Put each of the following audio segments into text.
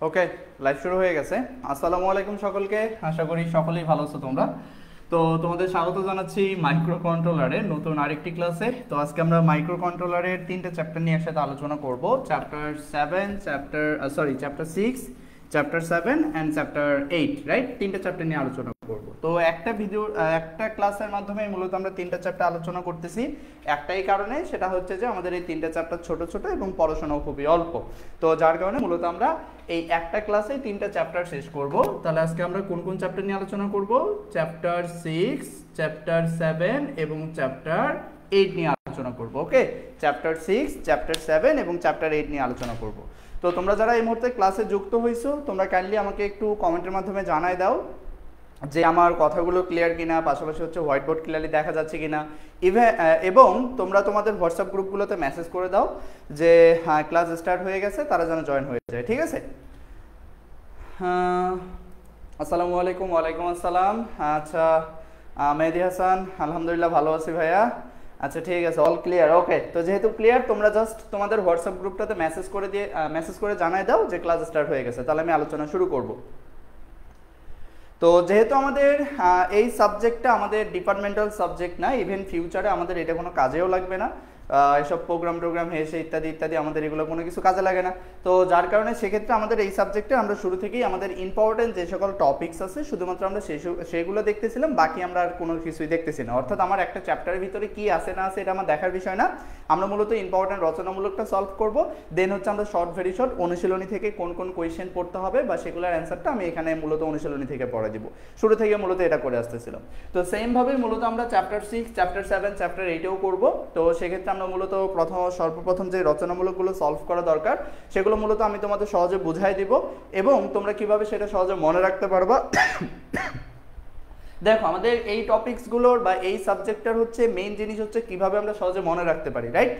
ওকে, live শুরু হয়ে গেছে। আসসালামু আলাইকুম সকলকে, আশা করি সকলেই ভালো আছো তোমরা। তো তোমাদের স্বাগত জানাচ্ছি মাইক্রো কন্ট্রোলারের নতুন আরেকটি ক্লাসে। তো আজকে আমরা মাইক্রো কন্ট্রোলারের তিনটে চ্যাপ্টার নিয়ে একসাথে আলোচনা করব। Chapter 6, chapter 7 and chapter 8, right? তিনটা চ্যাপ্টার নিয়ে আলোচনা করব। তো একটা ক্লাসের মাধ্যমে মূলত আমরা তিনটা চ্যাপ্টার আলোচনা করতেছি একটাই কারণে, সেটা হচ্ছে যে আমাদের এই তিনটা চ্যাপ্টার ছোট ছোট এবং পড়াশোনাও খুবই অল্প। তো যার কারণে মূলত আমরা এই একটা ক্লাসে তিনটা চ্যাপ্টার শেষ করব। তাহলে আজকে আমরা কোন কোন চ্যাপ্টার নিয়ে আলোচনা করব? চ্যাপ্টার 6, চ্যাপ্টার 7 এবং চ্যাপ্টার 8 নিয়ে আলোচনা করব। ওকে, চ্যাপ্টার 6, চ্যাপ্টার 7 এবং চ্যাপ্টার 8 নিয়ে আলোচনা করব। তো তোমরা যারা এই মুহূর্তে ক্লাসে যুক্ত হয়েছো, তোমরা কাইন্ডলি আমাকে একটু কমেন্টের মাধ্যমে জানাই দাও যে আমার কথাগুলো ক্লিয়ার কিনা, পাশাপাশি হচ্ছে হোয়াইট বোর্ড ক্লিয়ারলি দেখা যাচ্ছে কিনা। এবং তোমরা তোমাদের হোয়াটসঅ্যাপ গ্রুপগুলোতে মেসেজ করে দাও যে হ্যাঁ ক্লাস স্টার্ট হয়ে গেছে, তারা যেন জয়েন হয়ে যায়। ঠিক আছে? আসসালামু আলাইকুম। ওয়ালাইকুম আসসালাম। আচ্ছা, মেহেদি হাসান, আলহামদুলিল্লাহ ভালো আছি ভাইয়া। আচ্ছা ঠিক আছে, অল ক্লিয়ার। ওকে, তো যেহেতু ক্লিয়ার, তোমরা জাস্ট তোমাদের হোয়াটসঅ্যাপ গ্রুপটাতে মেসেজ করে জানাই দাও যে ক্লাস স্টার্ট হয়ে গেছে, তাহলে আমি আলোচনা শুরু করব। তো যেহেতু আমাদের এই সাবজেক্টটা আমাদের ডিপার্টমেন্টাল সাবজেক্ট না, ইভেন ফিউচারে আমাদের এটা কোনো কাজেও লাগবে না, এসব প্রোগ্রাম হেসে ইত্যাদি ইত্যাদি আমাদের এগুলো কোনো কিছু কাজে লাগে না। তো যার কারণে সেক্ষেত্রে আমাদের এই সাবজেক্টে আমরা শুরু থেকেই আমাদের ইম্পর্টেন্ট যে সকল টপিকস আছে শুধুমাত্র আমরা সেগুলো দেখতেছিলাম, বাকি আমরা আর কোনো কিছুই দেখতেছি না। অর্থাৎ আমার একটা চ্যাপ্টারের ভিতরে কি আছে না আছে এটা আমার দেখার বিষয় না, আমরা মূলত ইম্পর্টেন্ট রচনামূলকটা সলভ করব। দেন হচ্ছে আমরা শর্ট ভেরি শর্ট অনুশীলনী থেকে কোন কোন কোয়েশ্চেন পড়তে হবে বা সেগুলোর অ্যান্সারটা আমি এখানে মূলত অনুশীলনী থেকে পড়ে দিব। শুরু থেকে মূলত এটা করে আসতেছিলাম। তো সেমভাবেই মূলত আমরা চ্যাপ্টার 6, চ্যাপ্টার 7, চ্যাপ্টার 8এও করবো। তো সেক্ষেত্রে আমরা মূলত সর্বপ্রথম যে রচনামূলকগুলো সলভ করা দরকার সেগুলো মূলত আমি তোমাদের সহজে বুঝাই দিব এবং তোমরা কিভাবে সেটা সহজে মনে রাখতে পারবা। দেখো, আমাদের এই টপিকসগুলোর বা এই সাবজেক্টটার হচ্ছে মেইন জিনিস হচ্ছে কিভাবে আমরা সহজে মনে রাখতে পারি, রাইট?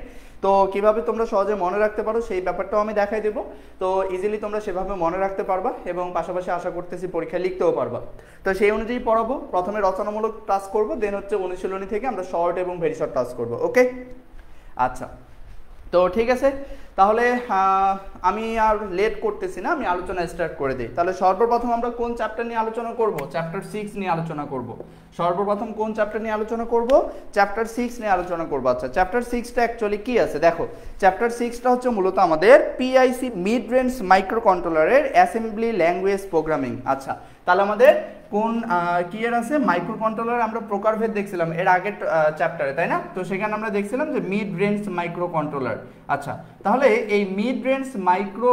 তো কিভাবে তোমরা সহজে মনে রাখতে পারো সেই ব্যাপারটাও আমি দেখাই দেবো। তো ইজিলি তোমরা সেভাবে মনে রাখতে পারবা এবং পাশাপাশি আশা করতেছি পরীক্ষায় লিখতেও পারবা। তো সেই অনুযায়ী পড়াবো। প্রথমে রচনামূলক টাস্ক করবো, দেন হচ্ছে অনুশীলনী থেকে আমরা শর্ট এবং ভেরি শর্ট টাস্ক করবো। ওকে, আচ্ছা, তো ঠিক আছে, তাহলে আমি আর লেট করতেছি না, আমি আলোচনা স্টার্ট করে দিই। তাহলে সর্বপ্রথম আমরা কোন চ্যাপ্টার নিয়ে আলোচনা করব? চ্যাপ্টার 6 নিয়ে আলোচনা করব। সর্বপ্রথম কোন চ্যাপ্টার নিয়ে আলোচনা করব? চ্যাপ্টার 6 নিয়ে আলোচনা করব। আচ্ছা, চ্যাপ্টার 6টা অ্যাকচুয়ালি কি আছে দেখো। চ্যাপ্টার 6টা হচ্ছে মূলত আমাদের পিআইসি মিড রেঞ্জ মাইক্রো কন্ট্রোলারের অ্যাসেম্বলি ল্যাঙ্গুয়েজ প্রোগ্রামিং। আচ্ছা, তাহলে আমাদের কোন কি এর আছে? মাইক্রো কন্ট্রোলার আমরা প্রকারভেদ দেখছিলাম এর আগের চ্যাপ্টারে, তাই না? তো সেখানে আমরা দেখছিলাম যে মিড রেঞ্জ মাইক্রো কন্ট্রোলার। আচ্ছা, তাহলে এই মিড রেঞ্জ মাইক্রো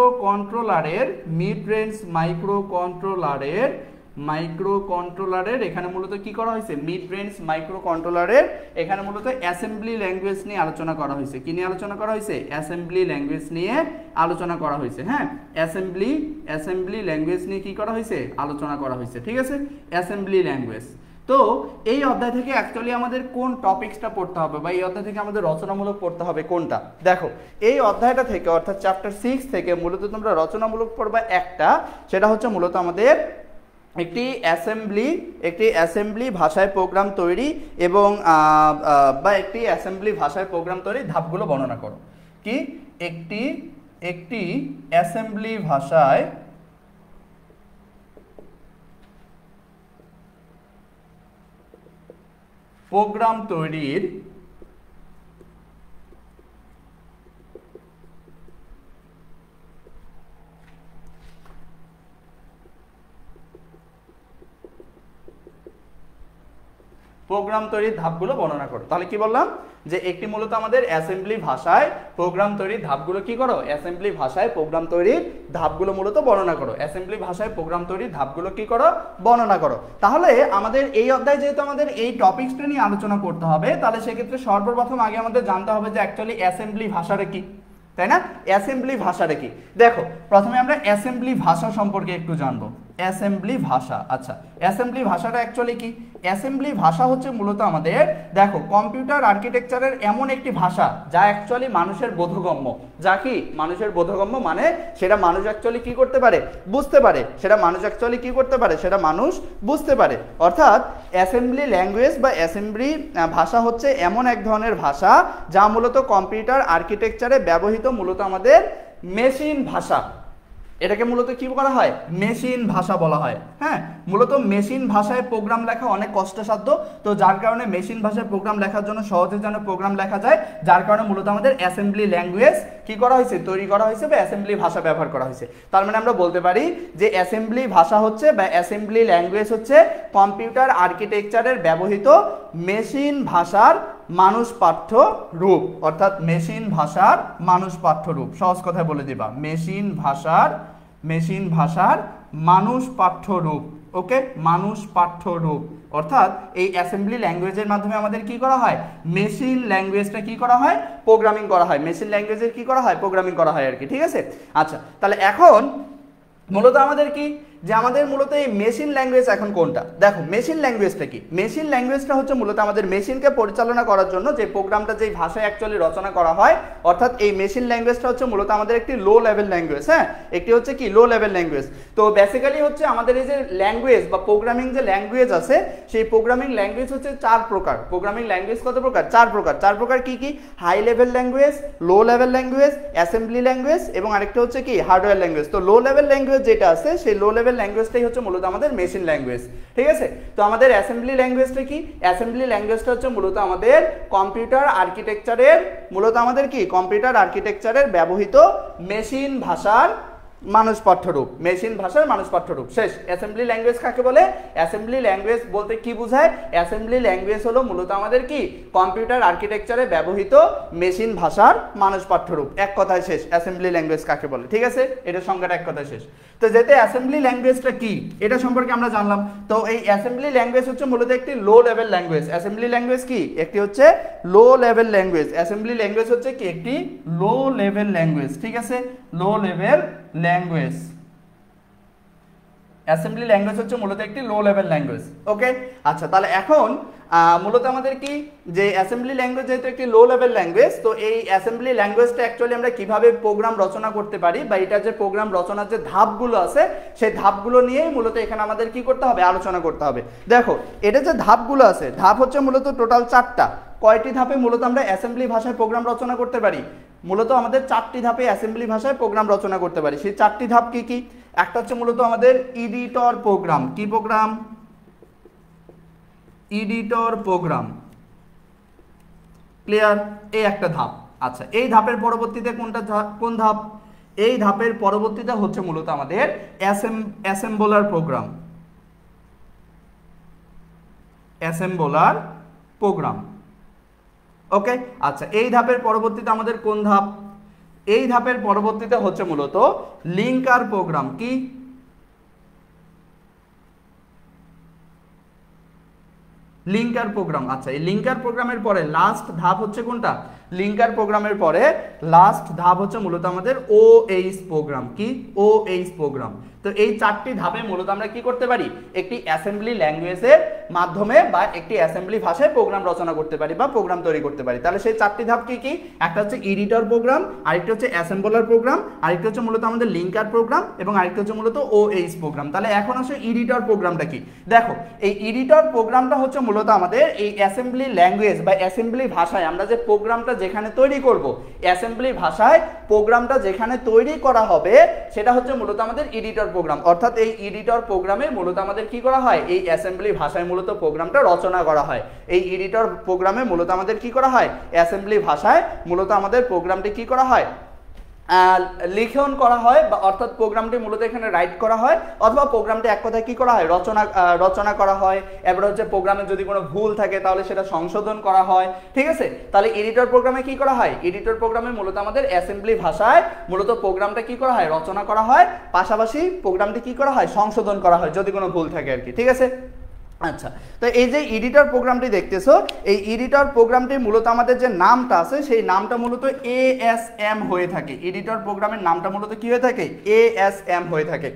কন্ট্রোলারের এখানে মূলত কি করা হয়েছে? মিড রেঞ্জ মাইক্রো কন্ট্রোলারের এখানে মূলত অ্যাসেম্বলি ল্যাঙ্গুয়েজ নিয়ে আলোচনা করা হয়েছে। কি নিয়ে আলোচনা করা হয়েছে? অ্যাসেম্বলি ল্যাঙ্গুয়েজ নিয়ে আলোচনা করা হয়েছে। হ্যাঁ, অ্যাসেম্বলি ল্যাঙ্গুয়েজ নিয়ে কি করা হয়েছে? আলোচনা করা হয়েছে। ঠিক আছে, অ্যাসেম্বলি ল্যাঙ্গুয়েজ। তো এই অধ্যায় থেকে অ্যাকচুয়ালি আমাদের কোন টপিকসটা পড়তে হবে বা এই অধ্যায় থেকে আমাদের রচনামূলক পড়তে হবে কোনটা? দেখো, এই অধ্যায়টা থেকে অর্থাৎ চ্যাপ্টার 6 থেকে মূলত তোমরা রচনামূলক পড়বা একটা, সেটা হচ্ছে মূলত আমাদের একটি অ্যাসেম্বলি ভাষায় প্রোগ্রাম তৈরি এবং বা একটি অ্যাসেম্বলি ভাষায় প্রোগ্রাম তৈরি ধাপগুলো বর্ণনা করো। কি? একটি অ্যাসেম্বলি ভাষায় প্রোগ্রাম তৈরির ধাপগুলো বর্ণনা করো। তাহলে কি বললাম যে একটি মূলত আমাদের অ্যাসেম্বলি ভাষায় প্রোগ্রাম তৈরির ধাপগুলো কি করো? অ্যাসেম্বলি ভাষায় প্রোগ্রাম তৈরির ধাপগুলো মূলত বর্ণনা করো। অ্যাসেম্বলি ভাষায় প্রোগ্রাম তৈরির ধাপগুলো কি করো? বর্ণনা করো। তাহলে আমাদের এই অধ্যায়ে যেহেতু আমাদের এই টপিকসটা নিয়ে আলোচনা করতে হবে, তাহলে সেক্ষেত্রে সর্বপ্রথম আগে আমাদের জানতে হবে যে অ্যাকচুয়ালি অ্যাসেম্বলি ভাষাটা কি, তাই না? অ্যাসেম্বলি ভাষাটা কি? দেখো, প্রথমে আমরা অ্যাসেম্বলি ভাষা সম্পর্কে একটু জানবো। অ্যাসেম্বলি ভাষা। আচ্ছা, অ্যাসেম্বলি ভাষাটা অ্যাকচুয়ালি কি? অ্যাসেম্বলি ভাষা হচ্ছে মূলত আমাদের দেখো কম্পিউটার আর্কিটেকচারের এমন একটি ভাষা যা অ্যাকচুয়ালি মানুষের বোধগম্য। যা কি? মানুষের বোধগম্য, মানে সেটা মানুষ অ্যাকচুয়ালি কি করতে পারে? বুঝতে পারে। সেটা মানুষ বুঝতে পারে। অর্থাৎ অ্যাসেম্বলি ল্যাঙ্গুয়েজ বা অ্যাসেম্বলি ভাষা হচ্ছে এমন এক ধরনের ভাষা যা মূলত কম্পিউটার আর্কিটেকচারে ব্যবহৃত মূলত আমাদের মেশিন ভাষা। এটাকে মূলত কি করা হয়, মেশিন ভাষা বলা হয়। হ্যাঁ, মূলত মেশিন ভাষায় প্রোগ্রাম লেখা অনেক কষ্টসাধ্য, তো যার কারণে মেশিন ভাষায় প্রোগ্রাম লেখার জন্য সহজে যেন প্রোগ্রাম লেখা যায়, যার কারণে মূলত আমাদের অ্যাসেম্বলি ল্যাঙ্গুয়েজ কি করা হয়েছে, তৈরি করা হয়েছে বা অ্যাসেম্বলি ভাষা ব্যবহার করা হয়েছে। তার মানে আমরা বলতে পারি যে অ্যাসেম্বলি ভাষা হচ্ছে বা অ্যাসেম্বলি ল্যাঙ্গুয়েজ হচ্ছে কম্পিউটার আর্কিটেকচারের ব্যবহৃত মেশিন ভাষার মানুষ পাঠ্য রূপ, অর্থাৎ মেশিন ভাষার মানুষ পাঠ্য রূপ। সহজ কথায় বলে দিবা, মেশিন ভাষার মানুষ পাঠ্য রূপ। ওকে, মানুষ পাঠ্য রূপ, অর্থাৎ এই অ্যাসেম্বলি ল্যাঙ্গুয়েজের মাধ্যমে আমাদের কি করা হয়, মেশিন ল্যাঙ্গুয়েজটা কি করা হয়, প্রোগ্রামিং করা হয়। মেশিন ল্যাঙ্গুয়েজের কি করা হয়, প্রোগ্রামিং করা হয় আর কি। ঠিক আছে, আচ্ছা তাহলে এখন মূলত আমাদের কি, যে আমাদের মূলত এই মেশিন ল্যাঙ্গুয়েজ এখন কোনটা, দেখো মেশিন ল্যাঙ্গুয়েজটা কি, মেশিন ল্যাঙ্গুয়েজটা হচ্ছে মূলত আমাদের মেশিনকে পরিচালনা করার জন্য যে প্রোগ্রামটা যেই ভাষায় অ্যাকচুয়ালি রচনা করা হয়, অর্থাৎ এই মেশিন ল্যাঙ্গুয়েজটা হচ্ছে মূলত আমাদের একটি লো লেভেল ল্যাঙ্গুয়েজ। হ্যাঁ, একটি হচ্ছে কি লো লেভেল ল্যাঙ্গুয়েজ। তো বেসিক্যালি হচ্ছে আমাদের এই যে ল্যাঙ্গুয়েজ বা প্রোগ্রামিং যে ল্যাঙ্গুয়েজ আছে, সেই প্রোগ্রামিং ল্যাঙ্গুয়েজ হচ্ছে 4 প্রকার। প্রোগ্রামিং ল্যাঙ্গুয়েজ কত প্রকার, 4 প্রকার। 4 প্রকার কি কি, high level language, low level language, assembly language এবং আরেকটা হচ্ছে কি হার্ডওয়্যার ল্যাঙ্গুয়েজ। তো লো লেভেল ল্যাঙ্গুয়েজ যেটা আছে, সেই লো লেভেল ল্যাঙ্গুয়েজটাই হচ্ছে মূলত আমাদের মেশিন ল্যাঙ্গুয়েজ। ঠিক আছে, তো আমাদের অ্যাসেম্বলি ল্যাঙ্গুয়েজটা কি, অ্যাসেম্বলি ল্যাঙ্গুয়েজটা হচ্ছে মূলত আমাদের কম্পিউটার আর্কিটেকচারের, মূলত আমাদের কি কম্পিউটার আর্কিটেকচারের ব্যবহৃত মেশিন ভাষার মানুষ পাঠ্যরূপ, মেশিন ভাষার মানুষ পাঠ্যরূপ। শেষ। অ্যাসেম্বলি ল্যাঙ্গুয়েজ কাকে বলে, অ্যাসেম্বলি ল্যাঙ্গুয়েজ বলতে কি বোঝায়, অ্যাসেম্বলি ল্যাঙ্গুয়েজ হলো মূলত আমাদের কি কম্পিউটার আর্কিটেকচারে ব্যবহৃত মেশিন ভাষার মানুষ পাঠ্যরূপ। এক কথায় শেষ, অ্যাসেম্বলি ল্যাঙ্গুয়েজ কাকে বলে। ঠিক আছে, এটা সংজ্ঞাটা এক কথায় শেষ। তো যেতে অ্যাসেম্বলি ল্যাঙ্গুয়েজটা কি এটা সম্পর্কে আমরা জানলাম। তো এই অ্যাসেম্বলি ল্যাঙ্গুয়েজ হচ্ছে মূলত একটি লো লেভেল ল্যাঙ্গুয়েজ। অ্যাসেম্বলি ল্যাঙ্গুয়েজ কি, একটি হচ্ছে লো লেভেল ল্যাঙ্গুয়েজ। অ্যাসেম্বলি ল্যাঙ্গুয়েজ হচ্ছে কি একটি লো লেভেল ল্যাঙ্গুয়েজ। ঠিক আছে, লো লেভেল ল্যাঙ্গুয়েজ। অ্যাসেম্বলি ল্যাঙ্গুয়েজ হচ্ছে মূলত একটি লো লেভেল ল্যাঙ্গুয়েজ। ওকে, আচ্ছা তাহলে এখন মূলত আমাদের কি, যে অ্যাসেম্বলি ল্যাঙ্গুয়েজ যেহেতু একটি লো লেভেল ল্যাঙ্গুয়েজ, তো এই অ্যাসেম্বলি ল্যাঙ্গুয়েজটা অ্যাকচুয়ালি আমরা কিভাবে প্রোগ্রাম রচনা করতে পারি, বা এটা যে প্রোগ্রাম রচনার যে ধাপগুলো আছে, সেই ধাপগুলো নিয়েই মূলত এখানে আমাদের কি করতে হবে, আলোচনা করতে হবে। দেখো এটা যে ধাপগুলো আছে, ধাপ হচ্ছে মূলত টোটাল 4টা। কয়টি ধাপে মূলত আমরা অ্যাসেম্বলি ভাষায় প্রোগ্রাম রচনা করতে পারি, মূলত আমাদের 4টি ধাপে অ্যাসেম্বলি ভাষায় প্রোগ্রাম রচনা করতে পারি। সেই 4টি ধাপ কি কি, একটা হচ্ছে মূলত আমাদের এডিটর প্রোগ্রাম। কি প্রোগ্রাম, এডিটর প্রোগ্রাম। ক্লিয়ার, এই একটা ধাপ। আচ্ছা, এই ধাপের পরবর্তীতে কোন ধাপ, এই ধাপের পরবর্তীতে হচ্ছে মূলত আমাদের assembler program. Assembler program. Okay, আচ্ছা এই ধাপের পরবর্তীতে আমাদের কোন ধাপ, এই ধাপের পরবর্তীতে হচ্ছে মূলত লিঙ্কার প্রোগ্রাম। কি, লিঙ্কার প্রোগ্রাম। আচ্ছা, এই লিঙ্কার প্রোগ্রামের পরে লাস্ট ধাপ হচ্ছে কোনটা, লিঙ্কার প্রোগ্রামের পরে লাস্ট ধাপ হচ্ছে মূলত আমাদের ওএইচ প্রোগ্রাম। কি, ওএইচ প্রোগ্রাম। তো এই 4টি ধাপে মূলত আমরা কি করতে পারি, একটি অ্যাসেম্বলি ল্যাঙ্গুয়েজের মাধ্যমে বা একটি অ্যাসেম্বলি ভাষায় প্রোগ্রাম রচনা করতে পারি বা প্রোগ্রাম তৈরি করতে পারি। তাহলে সেই 4টি ধাপ কি কি, একটা হচ্ছে এডিটর প্রোগ্রাম, আরেকটা হচ্ছে অ্যাসেম্বলার প্রোগ্রাম, আরেকটা হচ্ছে মূলত আমাদের লিঙ্কার প্রোগ্রাম এবং আরেকটা হচ্ছে মূলত ওএইচ প্রোগ্রাম। তাহলে এখন আসলে এডিটর প্রোগ্রামটা কি, দেখো এই এডিটর প্রোগ্রামটা হচ্ছে মূলত আমাদের এই অ্যাসেম্বলি ল্যাঙ্গুয়েজ বা অ্যাসেম্বলি ভাষায় আমরা যে প্রোগ্রামটা যেখানে তৈরি করব, অ্যাসেম্বলি ভাষায় প্রোগ্রামটা যেখানে তৈরি করা হবে, সেটা হচ্ছে মূলত আমাদের এডিটর প্রোগ্রাম। অর্থাৎ এই এডিটর প্রোগ্রামে মূলত আমাদের কি করা হয়, এই অ্যাসেম্বলি ভাষায় মূলত প্রোগ্রামটা রচনা করা হয়। এই এডিটর প্রোগ্রামে মূলত আমাদের কি করা হয়, অ্যাসেম্বলি ভাষায় মূলত আমাদের প্রোগ্রামটি কি করা হয়, লিখন করা হয়, বা অর্থাৎ প্রোগ্রামটি মূলত এখানে রাইট করা হয়, অথবা প্রোগ্রামটি এক কথায় কি করা হয়, রচনা করা হয়। এবার হচ্ছে প্রোগ্রামে যদি কোনো ভুল থাকে তাহলে সেটা সংশোধন করা হয়। ঠিক আছে, তাহলে এডিটর প্রোগ্রামে কি করা হয়, এডিটর প্রোগ্রামে মূলত আমাদের অ্যাসেম্বলি ভাষায় মূলত প্রোগ্রামটা কি করা হয়, রচনা করা হয়, পাশাপাশি প্রোগ্রামটি কি করা হয়, সংশোধন করা হয় যদি কোনো ভুল থাকে আর কি। ঠিক আছে, আচ্ছা তো এই যে এডিটর প্রোগ্রামটি দেখতেছো, এই এডিটর প্রোগ্রামটি মূলত আমাদের যে নামটা আছে সেই নামটা মূলত ASM হয়ে থাকে। এডিটর প্রোগ্রামের নামটা মূলত কি হয়ে থাকে, ASM হয়ে থাকে।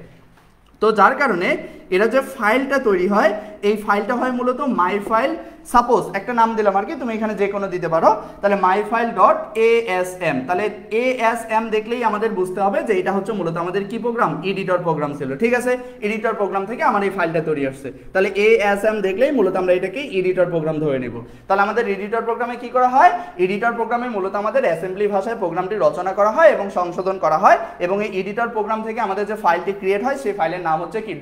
তো যার কারণে এটা যে ফাইলটা তৈরি হয় এই ফাইলটা হয় মূলত মাই ফাইল, সাপোজ একটা নাম দিলাম আর কি, তুমি এখানে যে কোনো দিতে পারো, তাহলে মাই ফাইল ডট ASM। তাহলে ASM দেখলেই আমাদের বুঝতে হবে যে এটা হচ্ছে মূলত আমাদের কি প্রোগ্রাম, এডিটর প্রোগ্রাম ছিল, ঠিক আছে। এডিটর প্রোগ্রাম থেকে আমার এই ফাইলটা তৈরি আসছে, তাহলে ASM দেখলেই মূলত আমরা এটাকে এডিটর প্রোগ্রাম ধরে নেব। তাহলে আমাদের এডিটর প্রোগ্রামে কি করা হয়, এডিটর প্রোগ্রামে মূলত আমাদের অ্যাসেম্বলি ভাষায় প্রোগ্রামটি রচনা করা হয় এবং সংশোধন করা হয়, এবং এই এডিটর প্রোগ্রাম থেকে আমাদের যে ফাইলটি ক্রিয়েট হয় সেই ফাইলের নাম হচ্ছে কি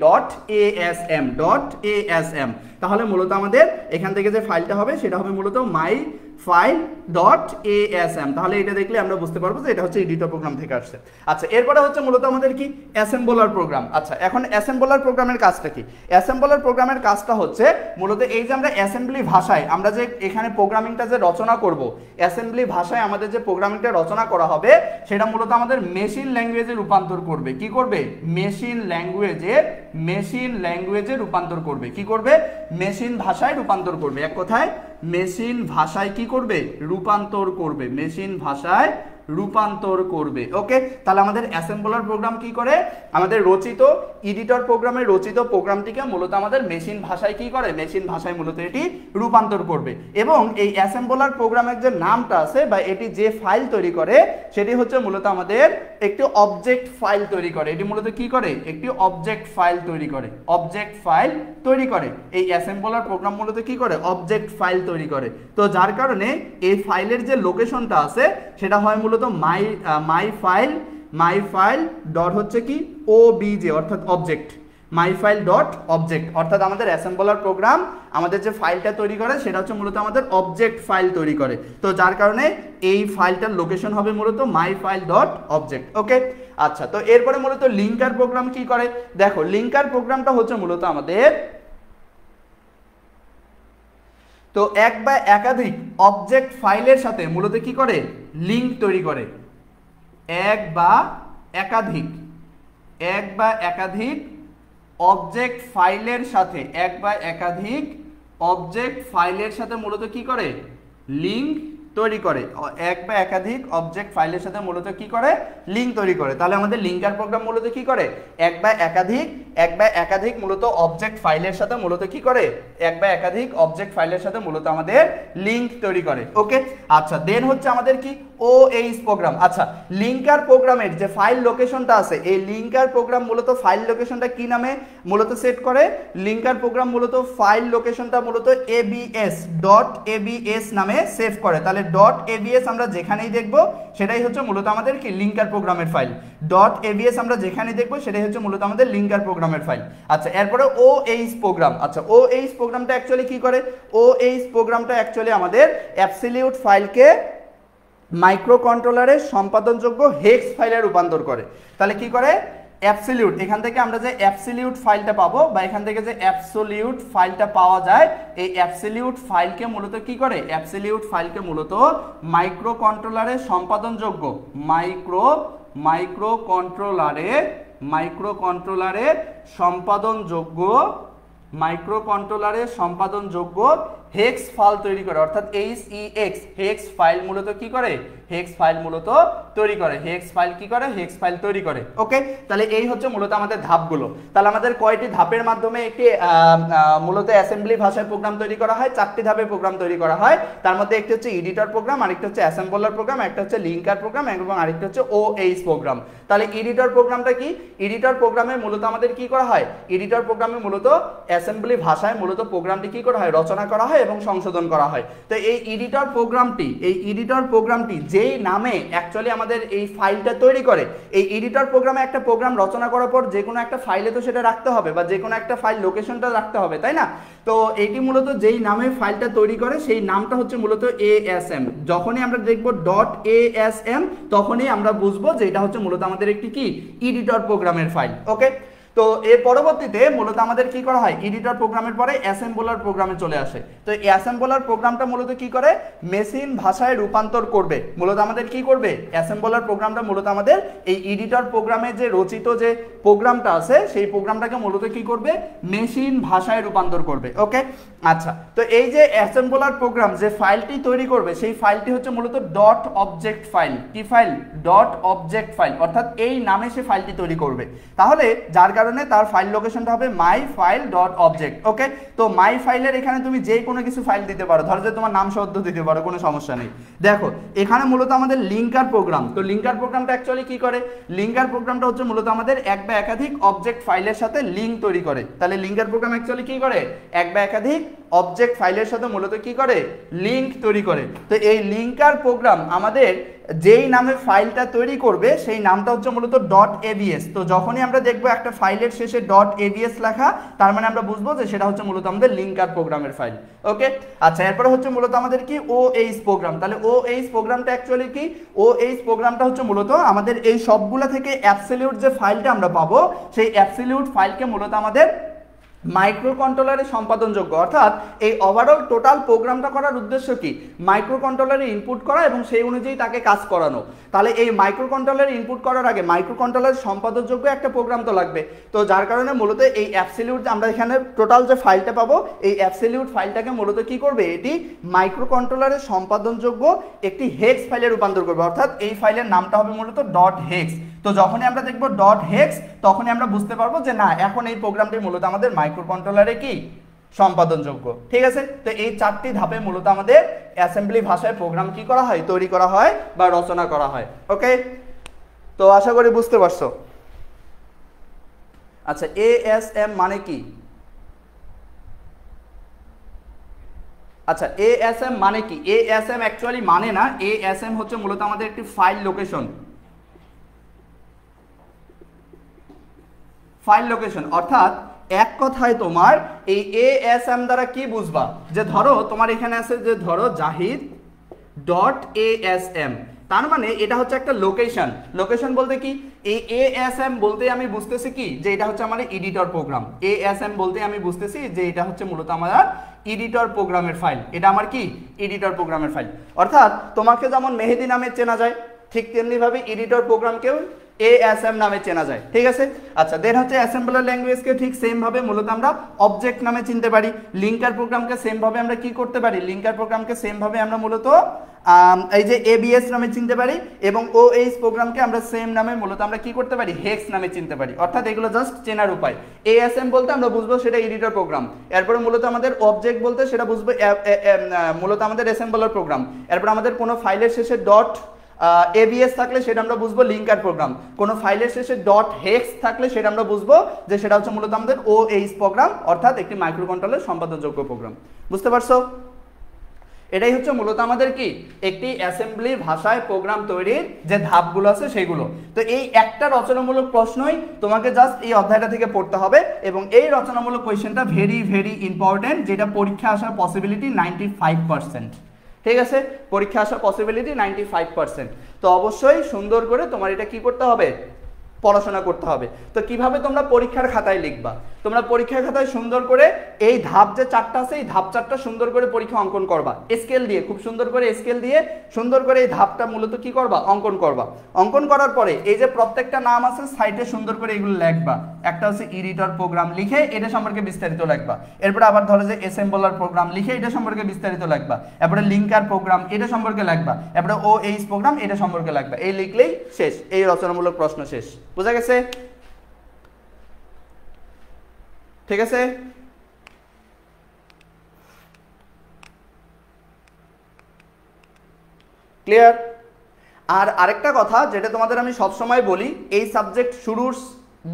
.asm। তাহলে মূলত আমাদের এখান থেকে যে ফাইলটা হবে সেটা হবে মূলত মাই ফাইল .asm। তাহলে এটা দেখলে আমরা বুঝতে পারবো যে এটা হচ্ছে এডিটর প্রোগ্রাম থেকে আসছে। আচ্ছা, এরপরে হচ্ছে মূলত আমাদের কি অ্যাসেম্বলার প্রোগ্রাম। আচ্ছা, এখন অ্যাসেম্বলার প্রোগ্রামের কাজটা কি? অ্যাসেম্বলার প্রোগ্রামের কাজটা হচ্ছে মূলত এই যে আমরা অ্যাসেম্বলি ভাষায় আমরা যে এখানে প্রোগ্রামিংটা যে রচনা করব, অ্যাসেম্বলি ভাষায় আমাদের যে প্রোগ্রামিংটা রচনা করা হবে সেটা মূলত আমাদের মেশিন ল্যাঙ্গুয়েজে রূপান্তর করবে। কি করবে? মেশিন ল্যাঙ্গুয়েজে রূপান্তর করবে। কি করবে? মেশিন ভাষায় রূপান্তর করবে। এক কথায় মেশিন ভাষায় কি করবে? রূপান্তর করবে, মেশিন ভাষায় রূপান্তর করবে। ওকে, তাহলে আমাদের অ্যাসেম্বলার প্রোগ্রাম কি করে? আমাদের রচিত এডিটর প্রোগ্রামে রচিত প্রোগ্রামটিকে মূলত আমাদের মেশিন ভাষায় কি করে? মেশিন ভাষায় মূলত এটি রূপান্তর করবে। এবং এই অ্যাসেম্বলার প্রোগ্রামের যে নামটা আছে বা এটি যে ফাইল তৈরি করে সেটি হচ্ছে মূলত আমাদের একটি অবজেক্ট ফাইল তৈরি করে। এটি মূলত কি করে? একটি অবজেক্ট ফাইল তৈরি করে, অবজেক্ট ফাইল তৈরি করে। এই অ্যাসেম্বলার প্রোগ্রাম মূলত কি করে? অবজেক্ট ফাইল তৈরি করে। তো যার কারণে এই ফাইলের যে লোকেশনটা আছে সেটা হয় মূলত মাই ফাইল ডট হচ্ছে কি OBJ, অর্থাৎ অবজেক্ট, মাই ফাইল ডট অবজেক্ট। অর্থাৎ আমাদের অ্যাসেম্বলার প্রোগ্রাম আমাদের যে ফাইলটা তৈরি করে সেটা হচ্ছে মূলত আমাদের অবজেক্ট ফাইল তৈরি করে। তো যার কারণে এই ফাইলটার লোকেশন হবে মূলত মাই ফাইল ডট অবজেক্ট। ওকে, আচ্ছা, তো এরপরে মূলত লিঙ্কার প্রোগ্রাম কি করে? দেখো, লিঙ্কার প্রোগ্রামটা হচ্ছে মূলত আমাদের তো এক বা একাধিক অবজেক্ট ফাইলের সাথে মূলত কি করে? লিঙ্ক তৈরি করে। এক বা একাধিক অবজেক্ট ফাইলের সাথে মূলত কি করে? লিঙ্ক তৈরি করে। এক বা একাধিক অবজেক্ট ফাইলের সাথে মূলত কি করে? লিঙ্ক তৈরি করে। তাহলে আমাদের লিঙ্কার প্রোগ্রাম মূলত কি করে? এক বা একাধিক মূলত অবজেক্ট ফাইলের সাথে মূলত কি করে? এক বা একাধিক অবজেক্ট ফাইলের সাথে মূলত আমাদের লিঙ্ক তৈরি করে। ওকে, আচ্ছা, দেন হচ্ছে আমাদের কি OH প্রোগ্রাম। আচ্ছা, লিঙ্কার প্রোগ্রামের যে ফাইল লোকেশনটা আছে এই লিঙ্কার প্রোগ্রাম মূলত ফাইল লোকেশনটা কি নামে মূলত সেট করে? লিঙ্কার প্রোগ্রাম মূলত ফাইল লোকেশনটা মূলত abs নামে সেভ করে। তাহলে .abs আমরা যেখানেই দেখব সেটাই হচ্ছে মূলত আমাদের কি? লিঙ্কার প্রোগ্রামের ফাইল। .abs আমরা যেখানেই দেখব সেটাই হচ্ছে মূলত আমাদের লিঙ্কার প্রোগ্রামের ফাইল। আচ্ছা, এরপরে OH প্রোগ্রাম। আচ্ছা, OH প্রোগ্রামটা অ্যাকচুয়ালি কি করে? OH প্রোগ্রামটা অ্যাকচুয়ালি আমাদের অ্যাবসলিউট ফাইলকে মাইক্রো কন্ট্রোলারের সম্পাদনযোগ্য হেক্স ফাইলে রূপান্তর করে। তাহলে কি করে? অ্যাবসলিউট, এখান থেকে আমরা যে অ্যাবসলিউট ফাইলটা পাবো বা এখান থেকে যে অ্যাবসলিউট ফাইলটা পাওয়া যায় এই অ্যাবসলিউট ফাইলকে মূলত কি করে? অ্যাবসলিউট ফাইলকে মূলত মাইক্রো কন্ট্রোলারের সম্পাদনযোগ্য মাইক্রো কন্ট্রোলারের সম্পাদনযোগ্য হেক্স ফাইল তৈরি করে। অর্থাৎ হেক্স ফাইল মূলত কি করে? হেক্স ফাইল মূলত তৈরি করে। হেক্স ফাইল কি করে? হেক্স ফাইল তৈরি করে। ওকে, তাহলে এই হচ্ছে মূলত আমাদের ধাপগুলো। তাহলে আমাদের কয়টি ধাপের মাধ্যমে একটি মূলত অ্যাসেম্বলি ভাষায় প্রোগ্রাম তৈরি করা হয়? 4টি ধাপে প্রোগ্রাম তৈরি করা হয়। তার মধ্যে একটি হচ্ছে এডিটর প্রোগ্রাম, আরেকটা হচ্ছে অ্যাসেম্বলার প্রোগ্রাম, একটা হচ্ছে লিঙ্কার প্রোগ্রাম এবং আরেকটা হচ্ছে OH প্রোগ্রাম। তাহলে এডিটর প্রোগ্রামটা কি? এডিটর প্রোগ্রামে মূলত আমাদের কি করা হয়? এডিটর প্রোগ্রামে মূলত অ্যাসেম্বলি ভাষায় মূলত প্রোগ্রামটি কি করা হয়? রচনা করা হয় এবং সংশোধন করা হয়। তো এই এডিটর প্রোগ্রামটি যেই নামে অ্যাকচুয়ালি আমাদের এই ফাইলটা তৈরি করে, এই এডিটর প্রোগ্রামে একটা প্রোগ্রাম রচনা করার পর যে কোনো একটা ফাইলে তো সেটা রাখতে হবে বা যে কোনো একটা ফাইল লোকেশনটা রাখতে হবে, তাই না? তো এটি মূলত যেই নামে ফাইলটা তৈরি করে সেই নামটা হচ্ছে মূলত ASM। যখনই আমরা দেখব .asm তখনই আমরা বুঝবো যে এটা হচ্ছে মূলত আমাদের একটি কি? এডিটর প্রোগ্রামের ফাইল। ওকে, তো এর পরবর্তীতে মূলত আমাদের কি করা হয়? এডিটর প্রোগ্রামের পরে অ্যাসেম্বলার প্রোগ্রামে চলে আসে। তো এই অ্যাসেম্বলার প্রোগ্রামটা মূলত কি করে? মেশিন ভাষায় রূপান্তর করবে। মূলত আমাদের কি করবে? অ্যাসেম্বলার প্রোগ্রামটা মূলত আমাদের এই এডিটর প্রোগ্রামে যে রচিত যে প্রোগ্রামটা আছে সেই প্রোগ্রামটাকে মূলত কি করবে? মেশিন ভাষায় রূপান্তর করবে। ওকে, আচ্ছা, তো এই যে অ্যাসেম্বলার প্রোগ্রাম যে ফাইলটি তৈরি করবে সেই ফাইলটি হচ্ছে মূলত .object ফাইল। কি ফাইল? .object file. অর্থাৎ এই নামে সে ফাইলটি তৈরি করবে। তাহলে যার কারণে তার ফাইল লোকেশনটা হবে মাই ফাইল ডট অবজেক্ট। ওকে, তো মাই ফাইলের এখানে তুমি যে কোনো কিছু ফাইল দিতে পারো, ধরো যে তোমার নাম সদ্য দিতে পারো, কোনো সমস্যা নেই। দেখো এখানে মূলত আমাদের লিঙ্কার প্রোগ্রাম, তো লিঙ্কার প্রোগ্রামটা অ্যাকচুয়ালি কি করে, লিঙ্কার প্রোগ্রামটা হচ্ছে মূলত আমাদের এক বা একাধিক অবজেক্ট ফাইলের সাথে লিঙ্ক তৈরি করে। তাহলে লিঙ্কার প্রোগ্রাম অ্যাকচুয়ালি কি করে, এক বা একাধিক অবজেক্ট ফাইলের সাথে মূলত কি করে, লিঙ্ক তৈরি করে। তো এই লিঙ্কার প্রোগ্রাম আমাদের যেই নামে ফাইলটা তৈরি করবে সেই নামটা হচ্ছে মূলত ডট এবিএস। তো যখনই আমরা দেখবো একটা ফাইলের শেষে ডট এবিএস লেখা, তার মানে আমরা বুঝবো যে সেটা হচ্ছে মূলত আমাদের লিঙ্কার প্রোগ্রামের ফাইল। ওকে, আচ্ছা এরপরে হচ্ছে মূলত আমাদের কি ওএইচ প্রোগ্রাম। তাহলে ওএইচ প্রোগ্রামটা অ্যাকচুয়ালি কি, ওএইচ প্রোগ্রামটা হচ্ছে মূলত আমাদের এই সবগুলা থেকে অ্যাবসলিউট যে ফাইলটা আমরা পাবো সেই অ্যাবসলিউট ফাইলকে মূলত আমাদের মাইক্রো কন্ট্রোলারে সম্পাদনযোগ্য, অর্থাৎ এই ওভারঅল টোটাল প্রোগ্রামটা করার উদ্দেশ্য কি, মাইক্রো কন্ট্রোলারে ইনপুট করা এবং সেই অনুযায়ী তাকে কাজ করানো। তাহলে এই মাইক্রো কন্ট্রোলারে ইনপুট করার আগে মাইক্রো কন্ট্রোলার সম্পাদনযোগ্য একটা প্রোগ্রাম তো লাগবে। তো যার কারণে মূলত এই অ্যাবসলিউট আমরা এখানে টোটাল যে ফাইলটা পাবো এই অ্যাবসলিউট ফাইলটাকে মূলত কি করবে, এটি মাইক্রো কন্ট্রোলারে সম্পাদনযোগ্য একটি হেক্স ফাইলে রূপান্তর করবে, অর্থাৎ এই ফাইলের নামটা হবে মূলত ডট হেক্স। তো যখনই আমরা দেখবো ডট হেক্স তখনই আমরা বুঝতে পারবো যে না, এখন এই প্রোগ্রামটি মূলত আমাদের মাইক্রো কন্ট্রোলারে কি সম্পাদনযোগ্য। ঠিক আছে, তো এই চারটি ধাপে মূলত আমাদের অ্যাসেম্বলি ভাষায় প্রোগ্রাম কি করা হয়, তৈরি করা হয় বা রচনা করা হয়। ওকে, তো আশা করি বুঝতে পারছো। আচ্ছা এএসএম মানে কি, আচ্ছা এএসএম মানে কি, এএসএম অ্যাকচুয়ালি মানে না, এএসএম হচ্ছে মূলত আমাদের একটি ফাইল লোকেশন, ফাইল লোকেশন। অর্থাৎ এক কথায় তোমার এই এএসএম দ্বারা কি বুঝবা, যে ধরো তোমার এখানে আছে যে ধরো জাহিদ ডট এএসএম, তার মানে এটা হচ্ছে একটা লোকেশন। লোকেশন বলতে কি, এই এএসএম বলতে আমি বুঝতেছি কি, যে এটা হচ্ছে আমার এডিটর প্রোগ্রাম। এএসএম বলতে আমি বুঝতেছি যে এটা হচ্ছে মূলত আমার এডিটর প্রোগ্রামের ফাইল, এটা আমার কি এডিটর প্রোগ্রামের ফাইল। অর্থাৎ তোমাকে যেমন মেহেদি নামে চেনা যায়, ঠিক তেমনি ভাবে এডিটর প্রোগ্রামকেও এএসএম নামে চেনা যায়। ঠিক আছে, আচ্ছা দেন হচ্ছে অ্যাসেম্বলার ল্যাঙ্গুয়েজকে ঠিক সেম ভাবে মূলত আমরা অবজেক্ট নামে চিনতে পারি। লিঙ্কার প্রোগ্রামকে সেম ভাবে আমরা কি করতে পারি, লিঙ্কার প্রোগ্রামকে সেম ভাবে আমরা মূলত এই যে এবিএস নামে চিনতে পারি, এবং ওএইচ প্রোগ্রামকে আমরা সেম নামে মূলত আমরা কি করতে পারি, হেক্স নামে চিনতে পারি। অর্থাৎ এগুলো জাস্ট চেনার উপায়। এএসএম বলতে আমরা বুঝবো সেটা এডিটর প্রোগ্রাম, এরপরে মূলত আমাদের অবজেক্ট বলতে সেটা বুঝবো মূলত আমাদের অ্যাসেম্বলার প্রোগ্রাম, এরপর আমাদের কোনো ফাইলের শেষে ডট এবিএস থাকলে সেটা আমরা বুঝবো লিঙ্কার প্রোগ্রাম, কোনো ফাইলের শেষে ডট হেক্স থাকলে সেটা আমরা বুঝবো যে সেটা হচ্ছে মূলত আমাদের ওএইচ প্রোগ্রাম, অর্থাৎ একটি মাইক্রো কন্ট্রোলার সম্পাদনযোগ্য প্রোগ্রাম। বুঝতে পারছো? এটাই হচ্ছে মূলত আমাদের কি একটি অ্যাসেম্বলি ভাষায় প্রোগ্রাম তৈরির যে ধাপগুলো আছে সেগুলো। তো এই একটা রচনামূলক প্রশ্নই তোমাকে জাস্ট এই অধ্যায়টা থেকে পড়তে হবে, এবং এই রচনামূলক কোয়েশ্চেনটা ভেরি ভেরি ইম্পর্টেন্ট, যেটা পরীক্ষা আসার পসিবিলিটি 95%। ঠিক আছে, পরীক্ষা আসার পসিবিলিটি 95%। তো অবশ্যই সুন্দর করে তোমার এটা কি করতে হবে, পড়াশোনা করতে হবে। তো কিভাবে তোমরা পরীক্ষার খাতায় লিখবা, তোমরা পরীক্ষার খাতায় সুন্দর করে এই ধাপ যে চারটা আছে এই ধাপ চারটা সুন্দর করে পরীক্ষা অঙ্কন করবা, স্কেল দিয়ে, খুব সুন্দর করে স্কেল দিয়ে সুন্দর করে এই ধাপটা মূলত কি করবা, অঙ্কন করবা। অঙ্কন করার পরে এই যে প্রত্যেকটা নাম আছে সাইডে সুন্দর করে এগুলো লিখবা। একটা হচ্ছে এডিটর প্রোগ্রাম লিখে এটা সম্পর্কে বিস্তারিত লিখবা, এরপরে আবার ধরো যে অ্যাসেম্বলার প্রোগ্রাম লিখে এটা সম্পর্কে বিস্তারিত লিখবা, এরপরে লিঙ্কার প্রোগ্রাম এটা সম্পর্কে লিখবা, এরপরে ওএইচ প্রোগ্রাম এটা সম্পর্কে লিখবা। এই লিখলেই শেষ, এই রচনামূলক প্রশ্ন শেষ। বুঝা গেছে? ঠিক আছে, ক্লিয়ার? আর আরেকটা কথা যেটা তোমাদের আমি সবসময় বলি, এই সাবজেক্ট শুরুর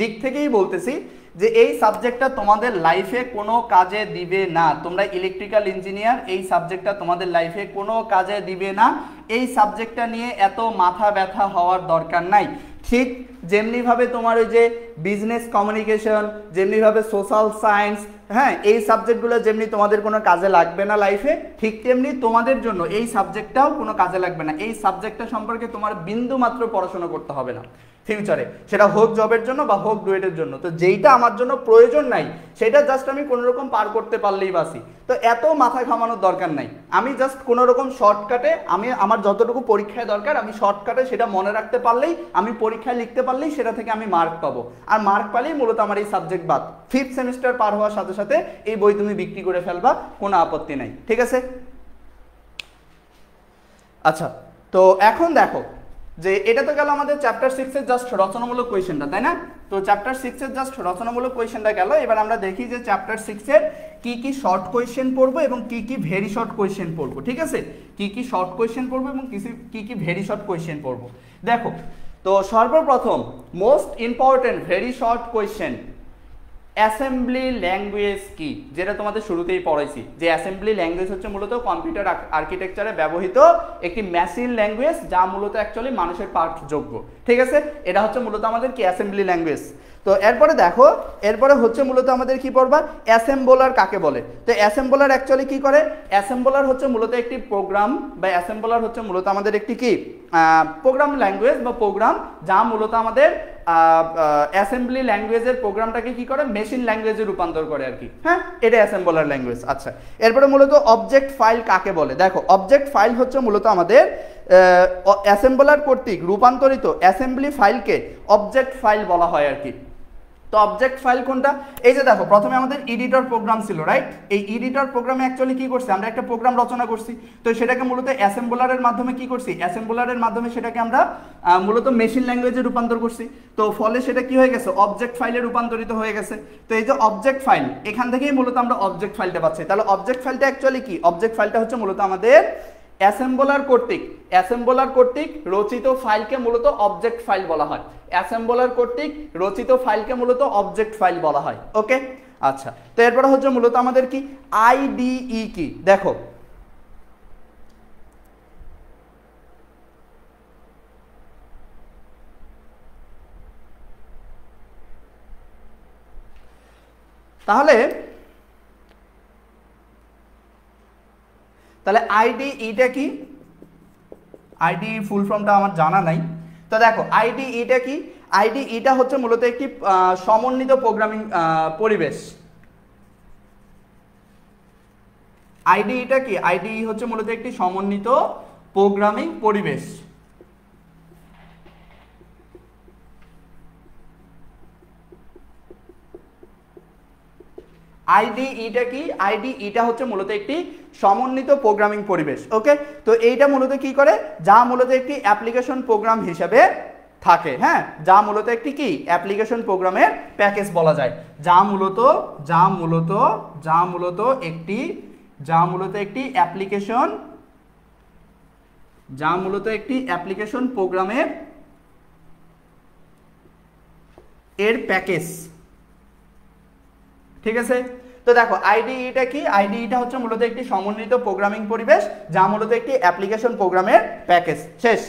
দিক থেকেই বলতেছি যে এই সাবজেক্টটা তোমাদের লাইফে কোনো কাজে দিবে না। তোমরা ইলেকট্রিক্যাল ইঞ্জিনিয়ার, এই সাবজেক্টটা তোমাদের লাইফে কোনো কাজে দিবে না। এই সাবজেক্টটা নিয়ে এত মাথা ব্যথা হওয়ার দরকার নাই। ঠিক যেমনিভাবে তোমার ওই যে বিজনেস কমিউনিকেশন, যেমনিভাবে সোশ্যাল সায়েন্স, হ্যাঁ এই সাবজেক্টগুলো যেমনি তোমাদের কোনো কাজে লাগবে না লাইফে, ঠিক তেমনি তোমাদের জন্য এই সাবজেক্টটাও কোনো কাজে লাগবে না। এই সাবজেক্টটা সম্পর্কে তোমার বিন্দু মাত্র পড়াশোনা করতে হবে না ফিউচারে, সেটা হোক জবের জন্য বা হোক ডুয়েটের জন্য। তো যেইটা আমার জন্য প্রয়োজন নাই সেটা জাস্ট আমি কোনো রকম পার করতে পারলেই বাসি। তো এত মাথা ঘামানোর দরকার নাই। আমি জাস্ট কোনো রকম শর্টকাটে আমি আমার যতটুকু পরীক্ষায় দরকার আমি শর্টকাটে সেটা মনে রাখতে পারলেই, আমি পরীক্ষায় লিখতে পারলেই সেটা থেকে আমি মার্ক পাবো। আর মার্ক পালেই মূলত আমার এই সাবজেক্ট বাদ। 5th সেমিস্টার পার হওয়ার সাথে সাথে এই বই তুমি বিক্রি করে ফেলবা, কোনো আপত্তি নাই। ঠিক আছে? আচ্ছা, তো এখন দেখো যে এটা তো গেল আমাদের চ্যাপ্টার 6 এর জাস্ট রচনামূলক কোয়েশ্চেনটা, তাই না? তো চ্যাপ্টার 6 এর জাস্ট রচনামূলক কোয়েশ্চেনটা গেল। এবার আমরা দেখি যে চ্যাপ্টার 6 এর কি কি শর্ট কোয়েশ্চেন পড়বো এবং কি কি ভেরি শর্ট কোয়েশ্চেন পড়বো, ঠিক আছে? কি কি শর্ট কোয়েশ্চেন পড়বো এবং কি কি ভেরি শর্ট কোয়েশ্চেন পড়বো। দেখো, তো সর্বপ্রথম most important very short question, assembly language কি, যেটা তোমাদের শুরুতেই পড়াইছি যে অ্যাসেম্বলি ল্যাঙ্গুয়েজ হচ্ছে মূলত কম্পিউটার আর্কিটেকচারে ব্যবহৃত একটি মেশিন ল্যাঙ্গুয়েজ, যা মূলত অ্যাকচুয়ালি মানুষের পাঠযোগ্য, ঠিক আছে? এটা হচ্ছে মূলত আমাদের কি অ্যাসেম্বলি ল্যাঙ্গুয়েজ। তো এরপরে দেখো, এরপরে হচ্ছে মূলত আমাদের কি পড়বা, অ্যাসেম্বলার কাকে বলে। তো অ্যাসেম্বলার অ্যাকচুয়ালি কি করে, অ্যাসেম্বলার হচ্ছে মূলত একটি প্রোগ্রাম, বা অ্যাসেম্বলার হচ্ছে মূলত আমাদের একটি কি প্রোগ্রাম ল্যাঙ্গুয়েজ বা প্রোগ্রাম, যা মূলত আমাদের অ্যাসেম্বলি ল্যাঙ্গুয়েজের প্রোগ্রামটাকে কি করে মেশিন ল্যাঙ্গুয়েজে রূপান্তর করে আর কি, হ্যাঁ, এটা অ্যাসেম্বলার ল্যাঙ্গুয়েজ। আচ্ছা, এরপরে মূলত অবজেক্ট ফাইল কাকে বলে। দেখো, অবজেক্ট ফাইল হচ্ছে মূলত আমাদের অ্যাসেম্বলার কর্তৃক রূপান্তরিত অ্যাসেম্বলি ফাইলকে অবজেক্ট ফাইল বলা হয় আর কি। তো অবজেক্ট ফাইল কোনটা, এই যে দেখো প্রথমে আমাদের এডিটর প্রোগ্রাম ছিল, রাইট? এই এডিটর প্রোগ্রামে অ্যাকচুয়ালি কি করছি, আমরা একটা প্রোগ্রাম রচনা করছি, তো সেটাকে মূলত অ্যাসেম্বলারের মাধ্যমে কি করছি, অ্যাসেম্বলারের মাধ্যমে সেটাকে আমরা মূলত মেশিন ল্যাঙ্গুয়েজে রূপান্তর করছি। তো ফলে সেটা কি হয়ে গেছে, অবজেক্ট ফাইলে রূপান্তরিত হয়ে গেছে। তো এই যে অবজেক্ট ফাইল, এখান থেকেই মূলত আমরা অবজেক্ট ফাইলটা পাচ্ছি। তাহলে অবজেক্ট ফাইলটা অ্যাকচুয়ালি কি, অবজেক্ট ফাইলটা হচ্ছে মূলত আমাদের অ্যাসেম্বলার কর্তৃক রচিত ফাইলকে মূলত অবজেক্ট ফাইল বলা হয়। অ্যাসেম্বলার কর্তৃক রচিত ফাইলকে মূলত অবজেক্ট ফাইল বলা হয়, ওকে? আচ্ছা, তো এরপরে হচ্ছে মূলত আমাদের কি আইডিই কি। দেখো, তাহলে আইডিইটা কি, আইডি ফুল ফর্মটা আমার জানা নাই। তো দেখো, আইডিইটা কি, আইডিইটা হচ্ছে মূলত একটি সমন্বিত প্রোগ্রামিং পরিবেশ। আইডিইটা কি, আইডিই হচ্ছে মূলত একটি সমন্বিত প্রোগ্রামিং পরিবেশ। আইডিইটা কি, আইডিইটা হচ্ছে মূলত একটি সমন্বিত প্রোগ্রামিং পরিবেশ, ওকে? তো এইটা মূলত কি করে, যা মূলত একটি অ্যাপ্লিকেশন প্রোগ্রাম হিসেবে থাকে, হ্যাঁ, যা মূলত একটি কি অ্যাপ্লিকেশন প্রোগ্রামের প্যাকেজ বলা যায়, যা মূলত একটি অ্যাপ্লিকেশন প্রোগ্রামের এর প্যাকেজ, ঠিক আছে? তো দেখো, আইডিইটা কি, আইডিইটা হচ্ছে মূলত একটি সমন্বিত প্রোগ্রামিং পরিবেশ, যা মূলত একটি অ্যাপ্লিকেশন প্রোগ্রামের প্যাকেজ, শেষ,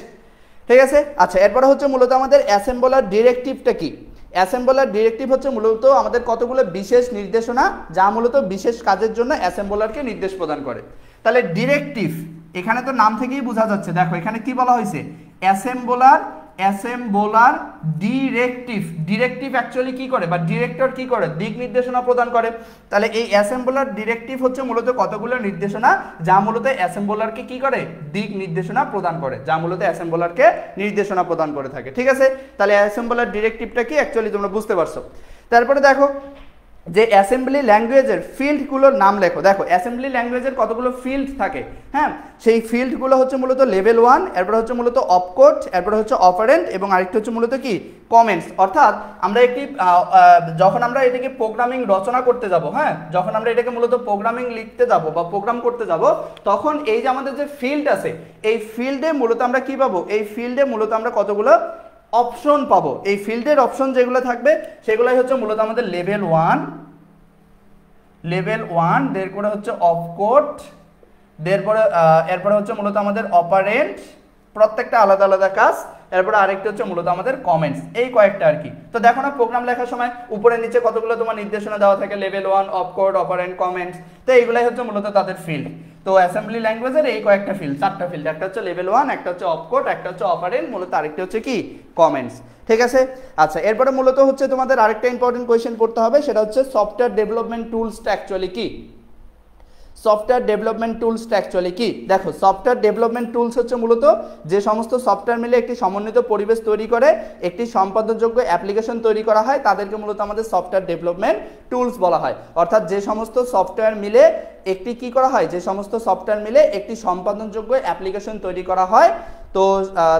ঠিক আছে? আচ্ছা, এরপরে হচ্ছে মূলত আমাদের অ্যাসেম্বলার ডিরেক্টিভটা কি। অ্যাসেম্বলার ডিরেক্টিভ হচ্ছে মূলত আমাদের কতগুলো বিশেষ নির্দেশনা, যা মূলত বিশেষ কাজের জন্য অ্যাসেম্বলারকে নির্দেশ প্রদান করে। তাহলে ডিরেক্টিভ, এখানে তো নাম থেকেই বোঝা যাচ্ছে, দেখো এখানে কি বলা হয়েছে, অ্যাসেম্বলার ডিরেক্টিভ অ্যাকচুয়ালি কি করে, বা ডিরেক্টর কি করে, দিক নির্দেশনা প্রদান করে। তাহলে এই অ্যাসেম্বলার ডিরেক্টিভ হচ্ছে মূলত কতগুলো নির্দেশনা, যা মূলত অ্যাসেম্বলারকে কি করে, দিক নির্দেশনা প্রদান করে, যা মূলত অ্যাসেম্বলারকে নির্দেশনা প্রদান করে থাকে, ঠিক আছে? তাহলে অ্যাসেম্বলার ডিরেক্টিভটা কি অ্যাকচুয়ালি তোমরা বুঝতে পারছো। তারপরে দেখো যে অ্যাসেম্বলি ল্যাঙ্গুয়েজের ফিল্ডগুলোর নাম লেখো। দেখো, অ্যাসেম্বলি ল্যাঙ্গুয়েজের কতগুলো ফিল্ড থাকে, হ্যাঁ, সেই ফিল্ডগুলো হচ্ছে মূলত লেভেল 1, এরপরে হচ্ছে মূলত অপকোড, এরপরে হচ্ছে অপারেন্ট, এবং আরেকটা হচ্ছে মূলত কি কমেন্টস। অর্থাৎ আমরা একটি যখন আমরা এটাকে প্রোগ্রামিং রচনা করতে যাব, হ্যাঁ, যখন আমরা এটাকে মূলত প্রোগ্রামিং লিখতে যাব বা প্রোগ্রাম করতে যাব, তখন এই যে আমাদের যে ফিল্ড আছে, এই ফিল্ডে মূলত আমরা কি পাবো, এই ফিল্ডে মূলত আমরা কতগুলো অপশন পাবো। এই ফিল্ডের অপশন যেগুলো থাকবে সেগুলোই হচ্ছে মূলত আমাদের লেভেল 1, এরপরে হচ্ছে অপকোড, এরপরে হচ্ছে মূলত আমাদের অপারেন্ট, প্রত্যেকটা আলাদা আলাদা কাজ, এরপরে আরেকটা হচ্ছে মূলত আমাদের কমেন্টস, এই কয়েকটা আর কি। তো দেখো না, প্রোগ্রাম লেখার সময় উপরে নিচে কতগুলো তোমার নির্দেশনা দেওয়া থাকে, লেভেল 1, অপকোড, অপারেন্ট, কমেন্টস, তো এইগুলাই হচ্ছে মূলত তাদের ফিল্ড। তো অ্যাসেম্বলি ল্যাঙ্গুয়েজের এই কয়েকটা ফিল্ড, 4টা ফিল্ড, একটা হচ্ছে লেভেল 1, একটা হচ্ছে অপকোড, একটা হচ্ছে অপারেন্ট, মূলত আরেকটা হচ্ছে কি কমেন্টস, ঠিক আছে? আচ্ছা, এরপরে মূলত হচ্ছে তোমাদের আরেকটা ইম্পর্টেন্ট কোয়েশ্চেন পড়তে হবে, সেটা হচ্ছে সফটওয়্যার ডেভেলপমেন্ট টুলসটা অ্যাকচুয়ালি কি। সফটওয়্যার ডেভেলপমেন্ট টুলসটা অ্যাকচুয়ালি কি। দেখো, সফটওয়্যার ডেভেলপমেন্ট টুলস হচ্ছে মূলত যে সমস্ত সফটওয়্যার মিলে একটি সমন্বিত পরিবেশ তৈরি করে একটি সম্পাদনযোগ্য অ্যাপ্লিকেশন তৈরি করা হয়, তাদেরকে মূলত আমাদের সফটওয়্যার ডেভেলপমেন্ট টুলস বলা হয়। অর্থাৎ যে সমস্ত সফটওয়্যার মিলে একটি কি করা হয়, যে সমস্ত সফটওয়্যার মিলে একটি সম্পাদনযোগ্য অ্যাপ্লিকেশন তৈরি করা হয়, তো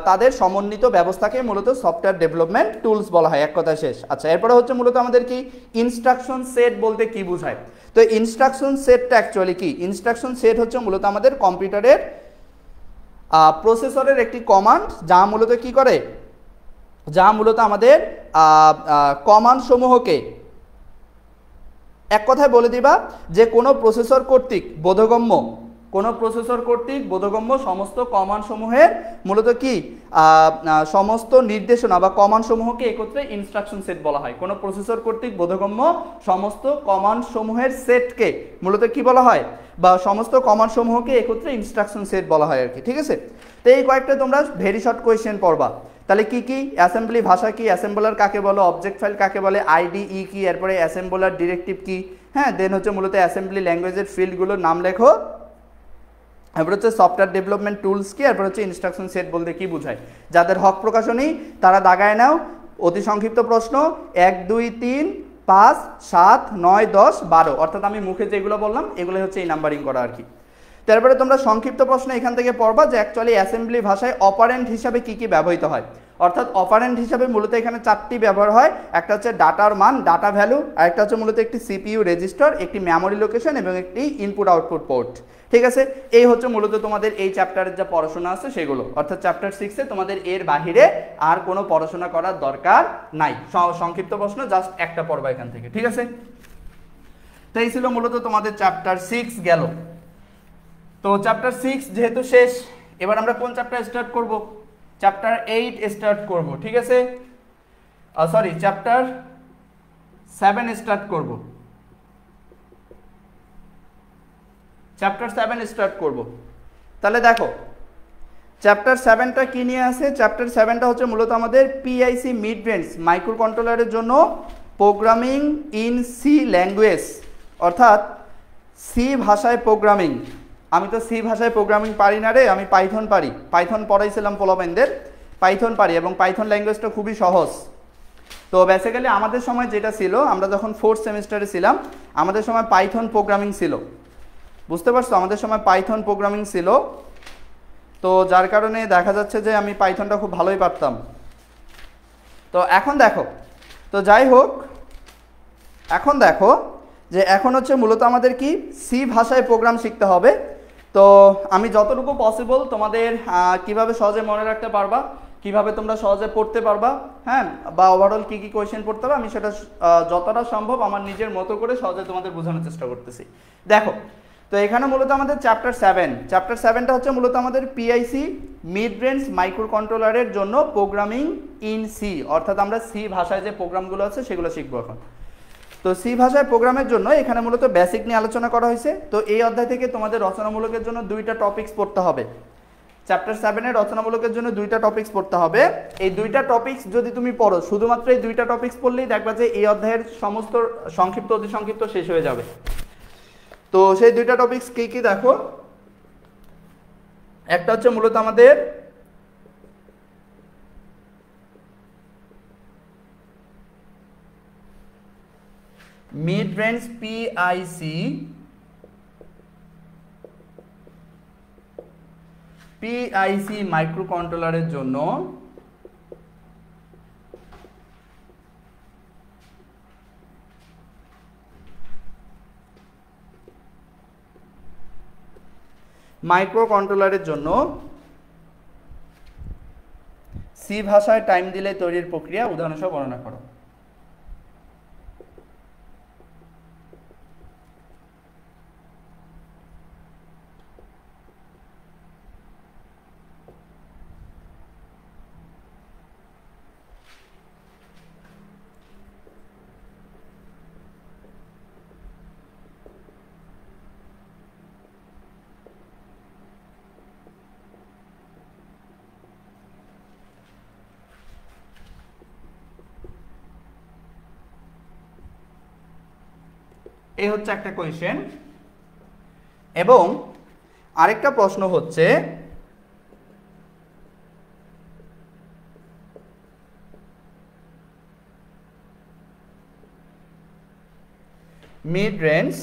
তাদের সমন্বিত ব্যবস্থাকে মূলত সফটওয়্যার ডেভেলপমেন্ট টুলস বলা হয়, এক কথা শেষ। আচ্ছা, এরপরে হচ্ছে মূলত আমাদের কি ইনস্ট্রাকশন সেট বলতে কি বোঝায়? তো ইনস্ট্রাকশন সেটটা অ্যাকচুয়ালি কি? ইনস্ট্রাকশন সেট হচ্ছে মূলত আমাদের কম্পিউটারের প্রসেসরের একটি কমান্ড, যা মূলত কি করে, যা মূলত আমাদের কমান্ড সমূহকে এক কথায় বলে দিবা যে কোনো প্রসেসর কর্তৃক বোধগম্য, কোনো প্রসেসর কর্তৃক বোধগম্য সমস্ত কমান্ড সমূহের মূলত কি সমস্ত নির্দেশনা বা কমান্ড সমূহকে একত্রে ইনস্ট্রাকশন সেট বলা হয়। কোনো প্রসেসর কর্তৃক বোধগম্য সমস্ত কমান্ড সমূহের সেটকে মূলত কি বলা হয়, বা সমস্ত কমান্ড সমূহকে একত্রে ইনস্ট্রাকশন সেট বলা হয় আর কি, ঠিক আছে। তো এই কয়েকটা তোমরা ভেরি শর্ট কোয়েশ্চেন পড়বা। তাহলে কি কি? অ্যাসেম্বলি ভাষা কি, অ্যাসেম্বলার কাকে বলো, অবজেক্ট ফাইল কাকে বলে, আইডিই কি, এরপরে অ্যাসেম্বলার ডিরেক্টিভ কি, হ্যাঁ, দেন হচ্ছে মূলত অ্যাসেম্বলি ল্যাঙ্গুয়েজের ফিল্ডগুলোর নাম লেখো, এরপর হচ্ছে সফটওয়্যার ডেভেলপমেন্ট টুলস কি, এরপর হচ্ছে ইনস্ট্রাকশন সেট বলতে কি বোঝায়। যাদের হক প্রকাশনী তারা দাগায় নাও, অতি সংক্ষিপ্ত প্রশ্ন 1 2 3 5 7 9 10 12, অর্থাৎ আমি মুখে যেগুলো বললাম এগুলো হচ্ছে এই নাম্বারিং করা আর কি। তারপরে তোমরা সংক্ষিপ্ত প্রশ্ন এখান থেকে পড়বা যে অ্যাকচুয়ালি অ্যাসেম্বলি ভাষায় অপারেন্ট হিসাবে কি কি ব্যবহৃত হয়, অর্থাৎ অপারেন্ট হিসাবে মূলত এখানে 4টি ব্যবহার হয়। একটা হচ্ছে ডাটার মান, ডাটা ভ্যালু, আর একটা হচ্ছে মূলত একটি সিপিইউ রেজিস্টার, একটি মেমোরি লোকেশন এবং একটি ইনপুট আউটপুট পোর্ট, ঠিক আছে। এই হচ্ছে মূলত তোমাদের এই চ্যাপ্টারের যা পড়াশোনা আছে সেগুলো, অর্থাৎ চ্যাপ্টার 6-এ তোমাদের এর বাহিরে আর কোনো পড়াশোনা করার দরকার নাই। সংক্ষিপ্ত প্রশ্ন জাস্ট একটা পড়বা এখান থেকে, ঠিক আছে। তো এই ছিল মূলত তোমাদের চ্যাপ্টার 6 গেল। তো চ্যাপ্টার 6 যেহেতু শেষ, এবার আমরা কোন চ্যাপ্টার স্টার্ট করব? চ্যাপ্টার 8 স্টার্ট করব, ঠিক আছে। সরি, চ্যাপ্টার 7 স্টার্ট করব, চ্যাপ্টার 7 স্টার্ট করব। তাহলে দেখো চ্যাপ্টার 7টা কি নিয়ে আছে? চ্যাপ্টার 7টা হচ্ছে মূলত আমাদের পিআইসি মিড রেঞ্জ মাইক্রো কন্ট্রোলারের জন্য প্রোগ্রামিং ইন সি ল্যাঙ্গুয়েজ, অর্থাৎ সি ভাষায় প্রোগ্রামিং। আমি তো সি ভাষায় প্রোগ্রামিং পারি না রে, আমি পাইথন পারি। পাইথন পড়াইছিলাম পোলাপাইনদের, পাইথন পারি এবং পাইথন ল্যাঙ্গুয়েজটা খুবই সহজ। তো বেসিক্যালি আমাদের সময় যেটা ছিল, আমরা যখন 4th সেমিস্টারে ছিলাম আমাদের সময় পাইথন প্রোগ্রামিং ছিল, বুঝতে পারছো? আমাদের সময় পাইথন প্রোগ্রামিং ছিল, তো যার কারণে দেখা যাচ্ছে যে আমি পাইথনটা খুব ভালোই পারতাম। তো এখন দেখো, তো যাই হোক, এখন দেখো যে এখন হচ্ছে মূলত আমাদের কি সি ভাষায় প্রোগ্রাম শিখতে হবে। তো আমি যতটুকু পসিবল তোমাদের কিভাবে সহজে মনে রাখতে পারবা, কিভাবে তোমরা সহজে পড়তে পারবা, হ্যাঁ, বা ওভারঅল কি কি কোয়েশ্চেন পড়তে হবে, আমি সেটা যতটা সম্ভব আমার নিজের মতো করে সহজে তোমাদের বোঝানোর চেষ্টা করতেছি। দেখো, তো এখানে মূলত আমাদের চ্যাপ্টার 7টা হচ্ছে মূলত আমাদের পিআইসি মিড রেঞ্জ মাইক্রো কন্ট্রোলারের জন্য প্রোগ্রামিং ইন সি, অর্থাৎ আমরা সি ভাষায় যে প্রোগ্রামগুলো আছে সেগুলো শিখবো এখন। তো সি ভাষায় প্রোগ্রামের জন্য এখানে মূলত বেসিক নিয়ে আলোচনা করা হয়েছে। তো এই অধ্যায় থেকে তোমাদের রচনামূলকের জন্য 2টা টপিকস পড়তে হবে। চ্যাপ্টার 7-এর রচনামূলকের জন্য 2টা টপিকস পড়তে হবে। এই 2টা টপিকস যদি তুমি পড়ো, শুধুমাত্র এই 2টা টপিকস পড়লেই দেখবা যে এই অধ্যায়ের সমস্ত সংক্ষিপ্ত অতি সংক্ষিপ্ত শেষ হয়ে যাবে। তো সেই 2টা টপিকস কি কি দেখো, একটা হচ্ছে মূলত আমাদের মিড রেঞ্জ পিআইসি মাইক্রো কন্ট্রোলারের জন্য সি ভাষায় টাইম দিলে তৈরির প্রক্রিয়া উদাহরণ সহ বর্ণনা করো। এই হচ্ছে একটা কোয়েশ্চেন, এবং আরেকটা প্রশ্ন হচ্ছে মিড রেঞ্জ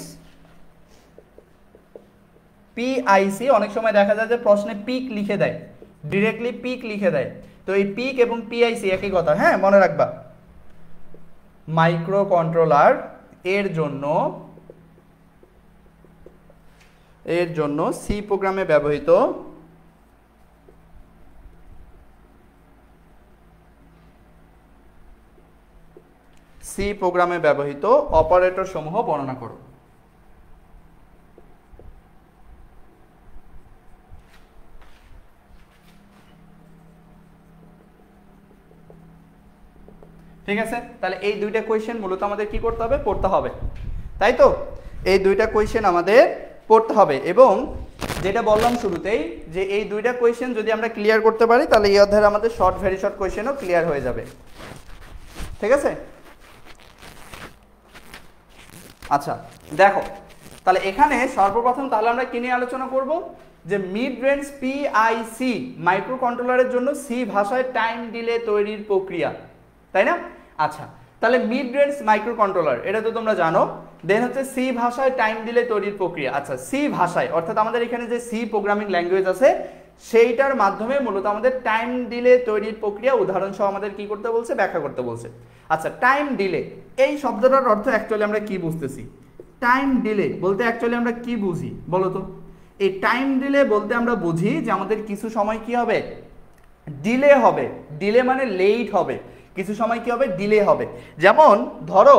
পিআইসি, অনেক সময় দেখা যায় যে প্রশ্নে পিক লিখে দেয়, ডিরেক্টলি পিক লিখে দেয়। তো এই পিক এবং পিআইসি একই কথা, হ্যাঁ মনে রাখবা। মাইক্রো কন্ট্রোলার এর জন্য সি প্রোগ্রামে ব্যবহৃত অপারেটর সমূহ বর্ণনা করো। ঠিক আছে, তাহলে এই দুইটা কোয়েশ্চেন মূলত আমাদের কি করতে হবে, পড়তে হবে, তাই তো? এই দুইটা কোয়েশ্চেন আমাদের পড়তে হবে, এবং যেটা বললাম শুরুতেই যে এই দুইটা কোয়েশ্চেন যদি আমরা ক্লিয়ার করতে পারি তাহলে এই অধ্যায়ে আমাদের শর্ট ভেরি শর্ট কোয়েশ্চেনও ক্লিয়ার হয়ে যাবে। ঠিক আছে, আচ্ছা দেখো, তাহলে এখানে সর্বপ্রথম তাহলে আমরা কি নিয়ে আলোচনা করব, যে মিড রেঞ্জ পিআইসি মাইক্রো কন্ট্রোলারের জন্য সি ভাষায় টাইম ডিলে তৈরির প্রক্রিয়া, তাই না? আচ্ছা, তাহলে মিড রেঞ্জ মাইক্রো কন্ট্রোলার এটা তো তোমরা জানো। দেন হচ্ছে সি ভাষায় টাইম ডিলে তৈরির প্রক্রিয়া। আচ্ছা, সি ভাষায় অর্থাৎ আমাদের এখানে যে সি প্রোগ্রামিং ল্যাঙ্গুয়েজ আছে সেইটার মাধ্যমে মূলত আমাদের টাইম ডিলে তৈরির প্রক্রিয়া উদাহরণ সহ আমাদের কি করতে বলছে, ব্যাখ্যা করতে বলছে। আচ্ছা, টাইম ডিলে এই শব্দটার অর্থ অ্যাকচুয়ালি আমরা কি বুঝতেছি? টাইম ডিলে বলতে অ্যাকচুয়ালি আমরা কি বুঝি বলো তো? এই টাইম ডিলে বলতে আমরা বুঝি যে আমাদের কিছু সময় কি হবে, ডিলে হবে। ডিলে মানে লেট হবে, কিছু সময় কি হবে, ডিলে হবে। যেমন ধরো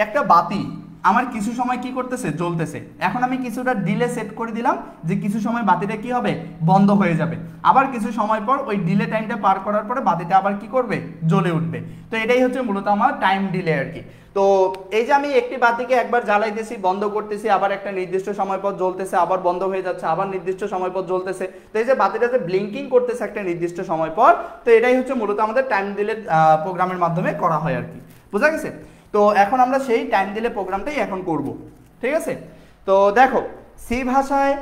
একটা বাতি আমার কিছু সময় কি করতেছে, জ্বলতেছে। এখন আমি কিছুটা ডিলে সেট করে দিলাম যে কিছু সময় বাতিটা কি হবে, বন্ধ হয়ে যাবে। আবার কিছু সময় পর ওই ডিলে টাইমটা পার করার পরে বাতিটা আবার কি করবে, জ্বলে উঠবে। তো এটাই হচ্ছে মূলত আমার টাইম ডিলে আর কি। তো এই যে আমি একটি বাতিকে একবার জ্বালাইতেছি, বন্ধ করতেছি, আবার একটা নির্দিষ্ট সময় পর জ্বলতেছে, আবার বন্ধ হয়ে যাচ্ছে, আবার নির্দিষ্ট সময় পর জ্বলতেছে। তো এই যে বাতিটা যে ব্লিঙ্কিং করতেছে একটা নির্দিষ্ট সময় পর, তো এটাই হচ্ছে মূলত আমাদের টাইম ডিলে প্রোগ্রামের মাধ্যমে করা হয় আর কি। বোঝা গেছে? তো এখন আমরা সেই টাইম ডিলে প্রোগ্রামটাই এখন করব। ঠিক আছে, তো দেখো সি ভাষায়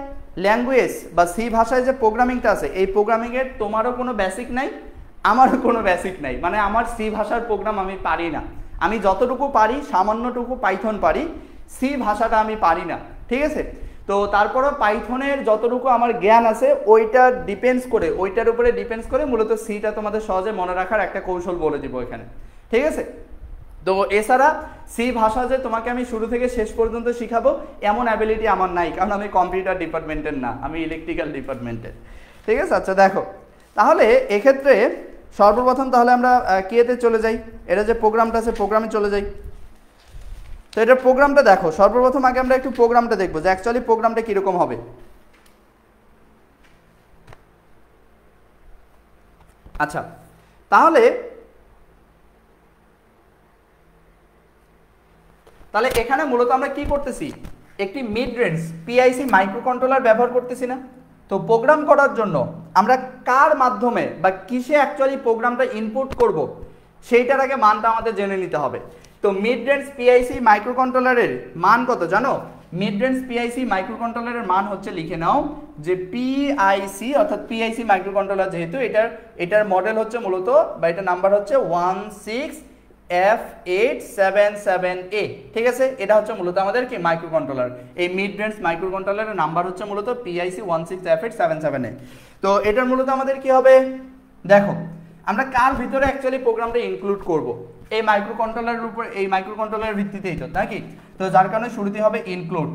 ল্যাঙ্গুয়েজ বা সি ভাষায় যে প্রোগ্রামিংটা আছে, এই প্রোগ্রামিংয়ের তোমারও কোনো বেসিক নাই, আমারও কোনো বেসিক নাই। মানে আমার সি ভাষার প্রোগ্রাম আমি পারি না। আমি যতটুকু পারি সামান্যটুকু পাইথন পারি, সি ভাষাটা আমি পারি না। ঠিক আছে, তো তারপরও পাইথনের যতটুকু আমার জ্ঞান আছে ওইটার উপরে ডিপেন্ডস করে মূলত সিটা তোমাদের সহজে মনে রাখার একটা কৌশল বলে দিব এখানে। ঠিক আছে, তো এছাড়া সি ভাষা যে তোমাকে আমি শুরু থেকে শেষ পর্যন্ত শিখাবো এমন অ্যাবিলিটি আমার নাই, কারণ আমি কম্পিউটার ডিপার্টমেন্টের না, আমি ইলেকট্রিক্যাল ডিপার্টমেন্টের। ঠিক আছে, আচ্ছা দেখো, তাহলে এক্ষেত্রে সর্বপ্রথম তাহলে আমরা কিয়েতে চলে যাই, এটা যে প্রোগ্রামটা আছে প্রোগ্রামে চলে যাই। তো এটার প্রোগ্রামটা দেখো, সর্বপ্রথম আগে আমরা একটু প্রোগ্রামটা দেখবো যে অ্যাকচুয়ালি প্রোগ্রামটা কীরকম হবে। আচ্ছা, তাহলে এখানে মূলত আমরা কি করতেছি, একটি mid range PIC micro controller ব্যবহার করতেছি না? তো প্রোগ্রাম করার জন্য আমরা কার মাধ্যমে বা কিসে অ্যাকচুয়ালি প্রোগ্রামটা ইনপুট করব সেইটার আগে মানটা আমাদের জেনে নিতে হবে। তো মিড রেঞ্জ পিআইসি মাইক্রো কন্ট্রোলারের মান কত জানো? মিড রেঞ্জ পিআইসি মাইক্রো কন্ট্রোলারের মান হচ্ছে, লিখে নাও যে পিআইসি অর্থাৎ পিআইসি মাইক্রো কন্ট্রোলার যেহেতু এটার মডেল হচ্ছে মূলত বা এটার নাম্বার হচ্ছে 16F877A। ঠিক আছে, এটা হচ্ছে মূলত আমাদের কি মাইক্রো কন্ট্রোলার। এই মিড রেঞ্জ মাইক্রো কন্ট্রোলারের নাম্বার হচ্ছে মূলত PIC 16F877A। তো এটার মূলত আমাদের কি হবে, দেখো আমরা কার ভিতরে অ্যাকচুয়ালি প্রোগ্রামটা ইনক্লুড করব, এই মাইক্রো কন্ট্রোলারের উপর, এই মাইক্রো কন্ট্রোলারের ভিত্তিতেই তো নাকি। তো যার কারণে শুরুতে হবে ইনক্লুড।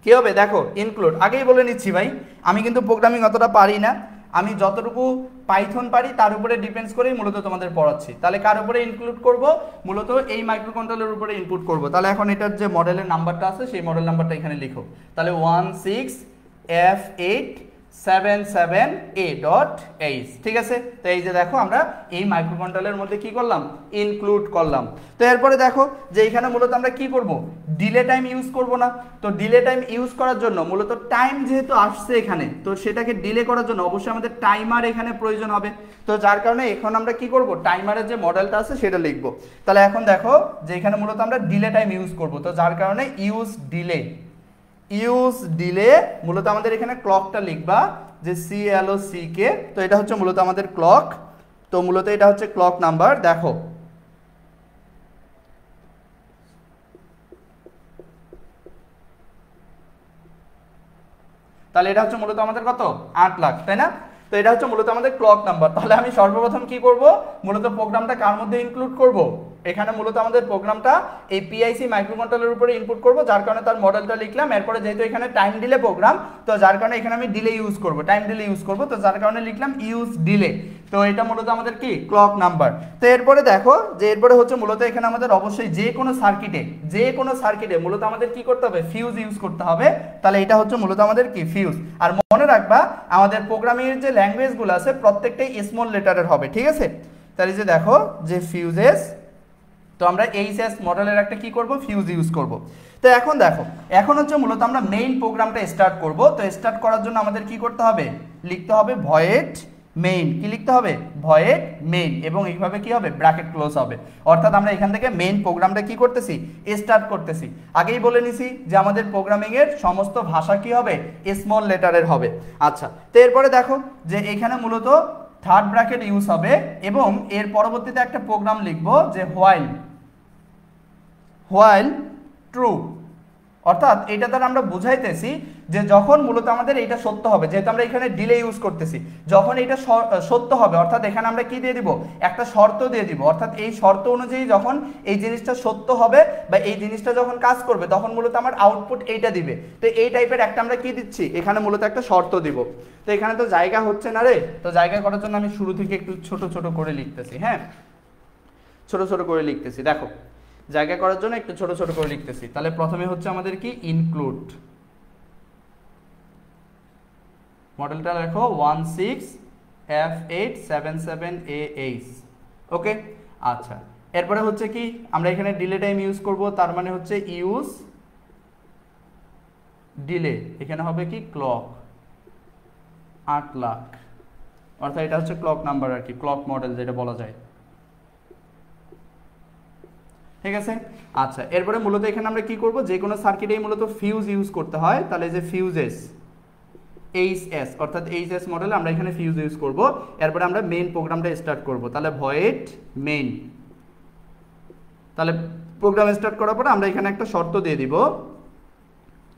কি হবে দেখো, ইনক্লুড। আগেই বলে নিচ্ছি ভাই, আমি কিন্তু প্রোগ্রামিং অতটা পারি না, আমি যতটুকু পাইথন পারি তার উপরে ডিপেন্ডস করেই মূলত তোমাদের পড়াচ্ছি। তাহলে কার উপরে ইনক্লুড করব, মূলত এই মাইক্রো কন্ট্রোলারের উপরে ইনপুট করব। তাহলে এখন এটার যে মডেলের নাম্বারটা আছে সেই মডেল নাম্বারটা এখানে লিখো। তাহলে 16F877A.H। ঠিক আছে, তো এই যে দেখো আমরা এই মাইক্রো কন্ট্রোলারের মধ্যে কি করলাম, ইনক্লুড করলাম। তো এরপরে দেখো যে এখানে মূলত আমরা কি করব, ডিলে টাইম ইউজ করব না। তো ডিলে টাইম ইউজ করার জন্য মূলত টাইম যেহেতু আসছে এখানে, তো সেটাকে ডিলে করার জন্য অবশ্যই আমাদের টাইমার এখানে প্রয়োজন হবে। তো যার কারণে এখন আমরা কি করব, টাইমারের যে মডেলটা আছে সেটা লিখব। তাহলে এখন দেখো যে এখানে মূলত আমরা ডিলে টাইম ইউজ করব, তো যার কারণে ইউজ ডিলে মূলত আমাদের এখানে ক্লকটা লিখবা যে CLOCK। তো এটা হচ্ছে মূলত আমাদের ক্লক। তো মূলত এটা হচ্ছে ক্লক নাম্বার। দেখো তাহলে এটা হচ্ছে মূলত আমাদের কত, 8 লাখ, তাই না? তো এটা হচ্ছে মূলত আমাদের ক্লক নাম্বার। তাহলে আমি সর্বপ্রথম কি করব, মূলত প্রোগ্রামটা কার মধ্যে ইনক্লুড করব, এখানে মূলত আমাদের প্রোগ্রামটা এই পিআইসি মাইক্রোকন্ট্রোলারের উপরে ইনপুট করব, যার কারণে তার মডেলটা লিখলাম। এরপরে যেহেতু এখানে টাইম ডিলে প্রোগ্রাম, তো যার কারণে এখানে আমি ডিলে ইউজ করব, টাইম ডিলে ইউজ করব, তো যার কারণে লিখলাম ইউজ ডিলে। তো এটা মূলত আমাদের কি ক্লক নাম্বার। তো এরপরে দেখো যে এরপরে হচ্ছে মূলত এখানে আমাদের অবশ্যই যে কোনো সার্কিটে মূলত আমাদের কি করতে হবে, ফিউজ ইউজ করতে হবে। তাহলে এটা হচ্ছে মূলত আমাদের কি ফিউজ। আর মনে রাখবা আমাদের প্রোগ্রামিং এর যে ল্যাঙ্গুয়েজগুলো আছে প্রত্যেকটাই স্মল লেটারের হবে, ঠিক আছে। তাহলে যে দেখো যে ফিউজেস, তো আমরা এইচএস মডেলের একটা কি করব, ফিউজ ইউজ করব। তো এখন দেখো এখন হচ্ছে মূলত আমরা মেইন প্রোগ্রামটা স্টার্ট করব। তো স্টার্ট করার জন্য আমাদের কি করতে হবে, লিখতে হবে ভয়েড মেইন। কি লিখতে হবে, ভয়েড মেইন, এবং এইভাবে কি হবে, ব্র্যাকেট ক্লোজ হবে। অর্থাৎ আমরা এখান থেকে মেইন প্রোগ্রামটা কি করতেছি, স্টার্ট করতেছি। আগেই বলে নিছি যে আমাদের প্রোগ্রামিং এর সমস্ত ভাষা কি হবে, স্মল লেটারের হবে। আচ্ছা, তো এরপরে দেখো যে এখানে মূলত থার্ড ব্র্যাকেট ইউজ হবে, এবং এর পরবর্তীতে একটা প্রোগ্রাম লিখবো যে হোয়াইল ট্রু। অর্থাৎ এটা দ্বারা আমরা বুঝাইতেছি যে যখন মূলত আমাদের এটা সত্য হবে, যেহেতু আমরা এখানে ডিলে ইউজ করতেছি, যখন এটা সত্য হবে, অর্থাৎ এখানে আমরা কি দিয়ে দিব, একটা শর্ত দিয়ে দিব। অর্থাৎ এই শর্ত অনুযায়ী যখন এই জিনিসটা সত্য হবে বা এই জিনিসটা যখন কাজ করবে, তখন মূলত আমার আউটপুট এইটা দিবে। তো এই টাইপের একটা আমরা কি দিচ্ছি, এখানে মূলত একটা শর্ত দিব। তো এখানে তো জায়গা হচ্ছে না রে, তো জায়গা করার জন্য আমি শুরু থেকে একটু ছোট ছোট করে লিখতেছি। হ্যাঁ, ছোট ছোট করে লিখতেছি, দেখো জায়গা করার জন্য একটু ছোট ছোট করে লিখতেছি। তাহলে প্রথমে হচ্ছে আমাদের কি ইনক্লুড, মডেলটা লেখো 16F877AH। ওকে, আচ্ছা, এরপরে হচ্ছে কি আমরা এখানে ডিলে টাইম ইউজ করব, তার মানে হচ্ছে ইউজ ডিলে, এখানে হবে কি ক্লক 8 লাখ, অর্থাৎ এটা হচ্ছে ক্লক নাম্বার আর কি, ক্লক মডেল যেটা বলা যায়, ঠিক আছে। আচ্ছা, এরপরে মূলত এখানে আমরা কি করব, যে কোনো সার্কিটেই মূলত ফিউজ ইউজ করতে হয়। তাহলে যে ফিউজেস এইচএস, অর্থাৎ এইচএস মডেলে আমরা এখানে ফিউজ ইউজ করব। এরপরে আমরা মেইন প্রোগ্রামটা স্টার্ট করব। তাহলে ভয়েড মেইন, তাহলে প্রোগ্রাম স্টার্ট করার পরে আমরা এখানে একটা শর্ত দিয়ে দিব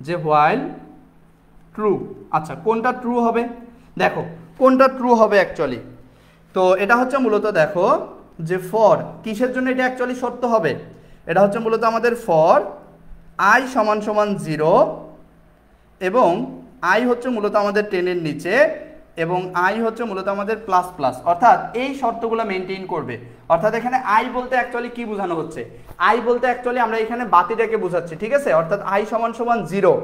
যে হোয়াইল ট্রু। আচ্ছা, কোনটা ট্রু হবে, দেখো কোনটা ট্রু হবে অ্যাকচুয়ালি। তো এটা হচ্ছে মূলত দেখো যে ফর, কিসের জন্য এটা অ্যাকচুয়ালি সত্য হবে, এটা হচ্ছে মূলত আমাদের ফর i সমান সমান 0, এবং i হচ্ছে মূলত আমাদের 10 এর নিচে, এবং i হচ্ছে মূলত আমাদের প্লাস প্লাস, অর্থাৎ এই শর্তগুলো মেনটেন করবে। অর্থাৎ এখানে i বলতে অ্যাকচুয়ালি কি বোঝানো হচ্ছে, i বলতে অ্যাকচুয়ালি আমরা এখানে বাতিটাকে বোঝাচ্ছি, ঠিক আছে। অর্থাৎ i সমান সমান 0,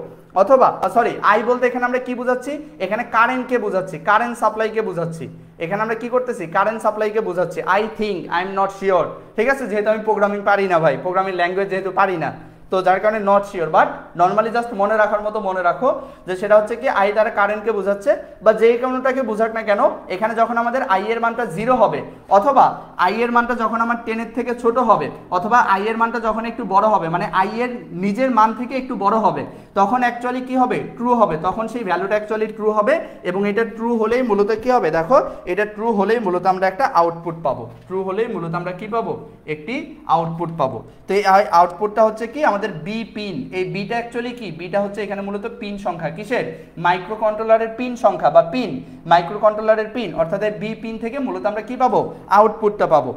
অথবা সরি i বলতে এখানে আমরা কি বোঝাচ্ছি, এখানে কারেন্টকে বোঝাচ্ছি, কারেন্ট সাপ্লাইকে বোঝাচ্ছি। এখানে আমরা কি করতেছি, কারেন্ট সাপ্লাইকে বোঝাচ্ছি। I think, I am not sure, ঠিক আছে, যেহেতু আমি প্রোগ্রামিং পারি না ভাই, প্রোগ্রামিং ল্যাঙ্গুয়েজ যেহেতু পারি না, তো যার কারণে not sure. But normally just মনে রাখার মতো মনে রাখো যে সেটা হচ্ছে কি আই দ্বারা কারেন্টকে বোঝাচ্ছে, বা যে কোনোটাকে বোঝাক না কেন, এখানে যখন আমাদের আই এর মানটা 0 হবে, অথবা আই এর মানটা যখন আমার 10 এর থেকে ছোট হবে, অথবা আই এর মানটা যখন একটু বড় হবে, মানে আই এর নিজের মান থেকে একটু বড় হবে, তখন অ্যাকচুয়ালি কি হবে, ট্রু হবে। তখন সেই ভ্যালুটা অ্যাকচুয়ালি ট্রু হবে, এবং এটা ট্রু হলেই মূলত কি হবে, দেখো এটা ট্রু হলেই মূলত আমরা একটা আউটপুট পাবো। ট্রু হলেই মূলত আমরা কি পাবো, একটি আউটপুট পাবো। তো এই আউটপুটটা হচ্ছে কি আমাদের বি পিন। এই বিটা অ্যাকচুয়ালি কি, বিটা হচ্ছে এখানে মূলত পিন সংখ্যা, কিসের, মাইক্রো কন্ট্রোলারের পিন সংখ্যা বা পিন, মাইক্রো কন্ট্রোলারের পিন, অর্থাৎ এই বি পিন থেকে মূলত আমরা কি পাবো, আউটপুটটা পাবো,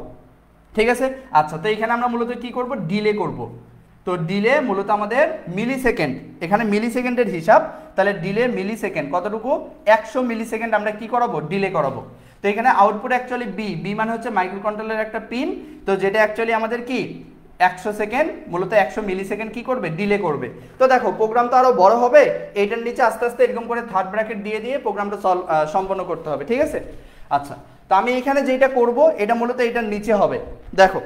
ঠিক আছে। আচ্ছা, তো এখানে আমরা মূলত কি করব, ডিলে করব। তো ডিলে মূলত আমাদের মিলি সেকেন্ড, এখানে মিলি সেকেন্ডের হিসাব, তাহলে ডিলে মিলি সেকেন্ড কতটুকু, 100 মিলি সেকেন্ড আমরা কি করাবো, ডিলে করাবো। তো এখানে আউটপুট অ্যাকচুয়ালি বি মানে হচ্ছে মাইক্রো কন্ট্রোলারের একটা পিন, তো যেটা অ্যাকচুয়ালি আমাদের কি 100 সেকেন্ড, মূলত 100 মিলি সেকেন্ড কি করবে, ডিলে করবে। তো দেখো প্রোগ্রাম তো আরো বড় হবে, এইটার নিচে আস্তে আস্তে এরকম করে থার্ড ব্র্যাকেট দিয়ে দিয়ে প্রোগ্রামটা সম্পন্ন করতে হবে, ঠিক আছে। আচ্ছা, তো আমি এখানে যেটা করব এটা মূলত এটার নিচে হবে, দেখো।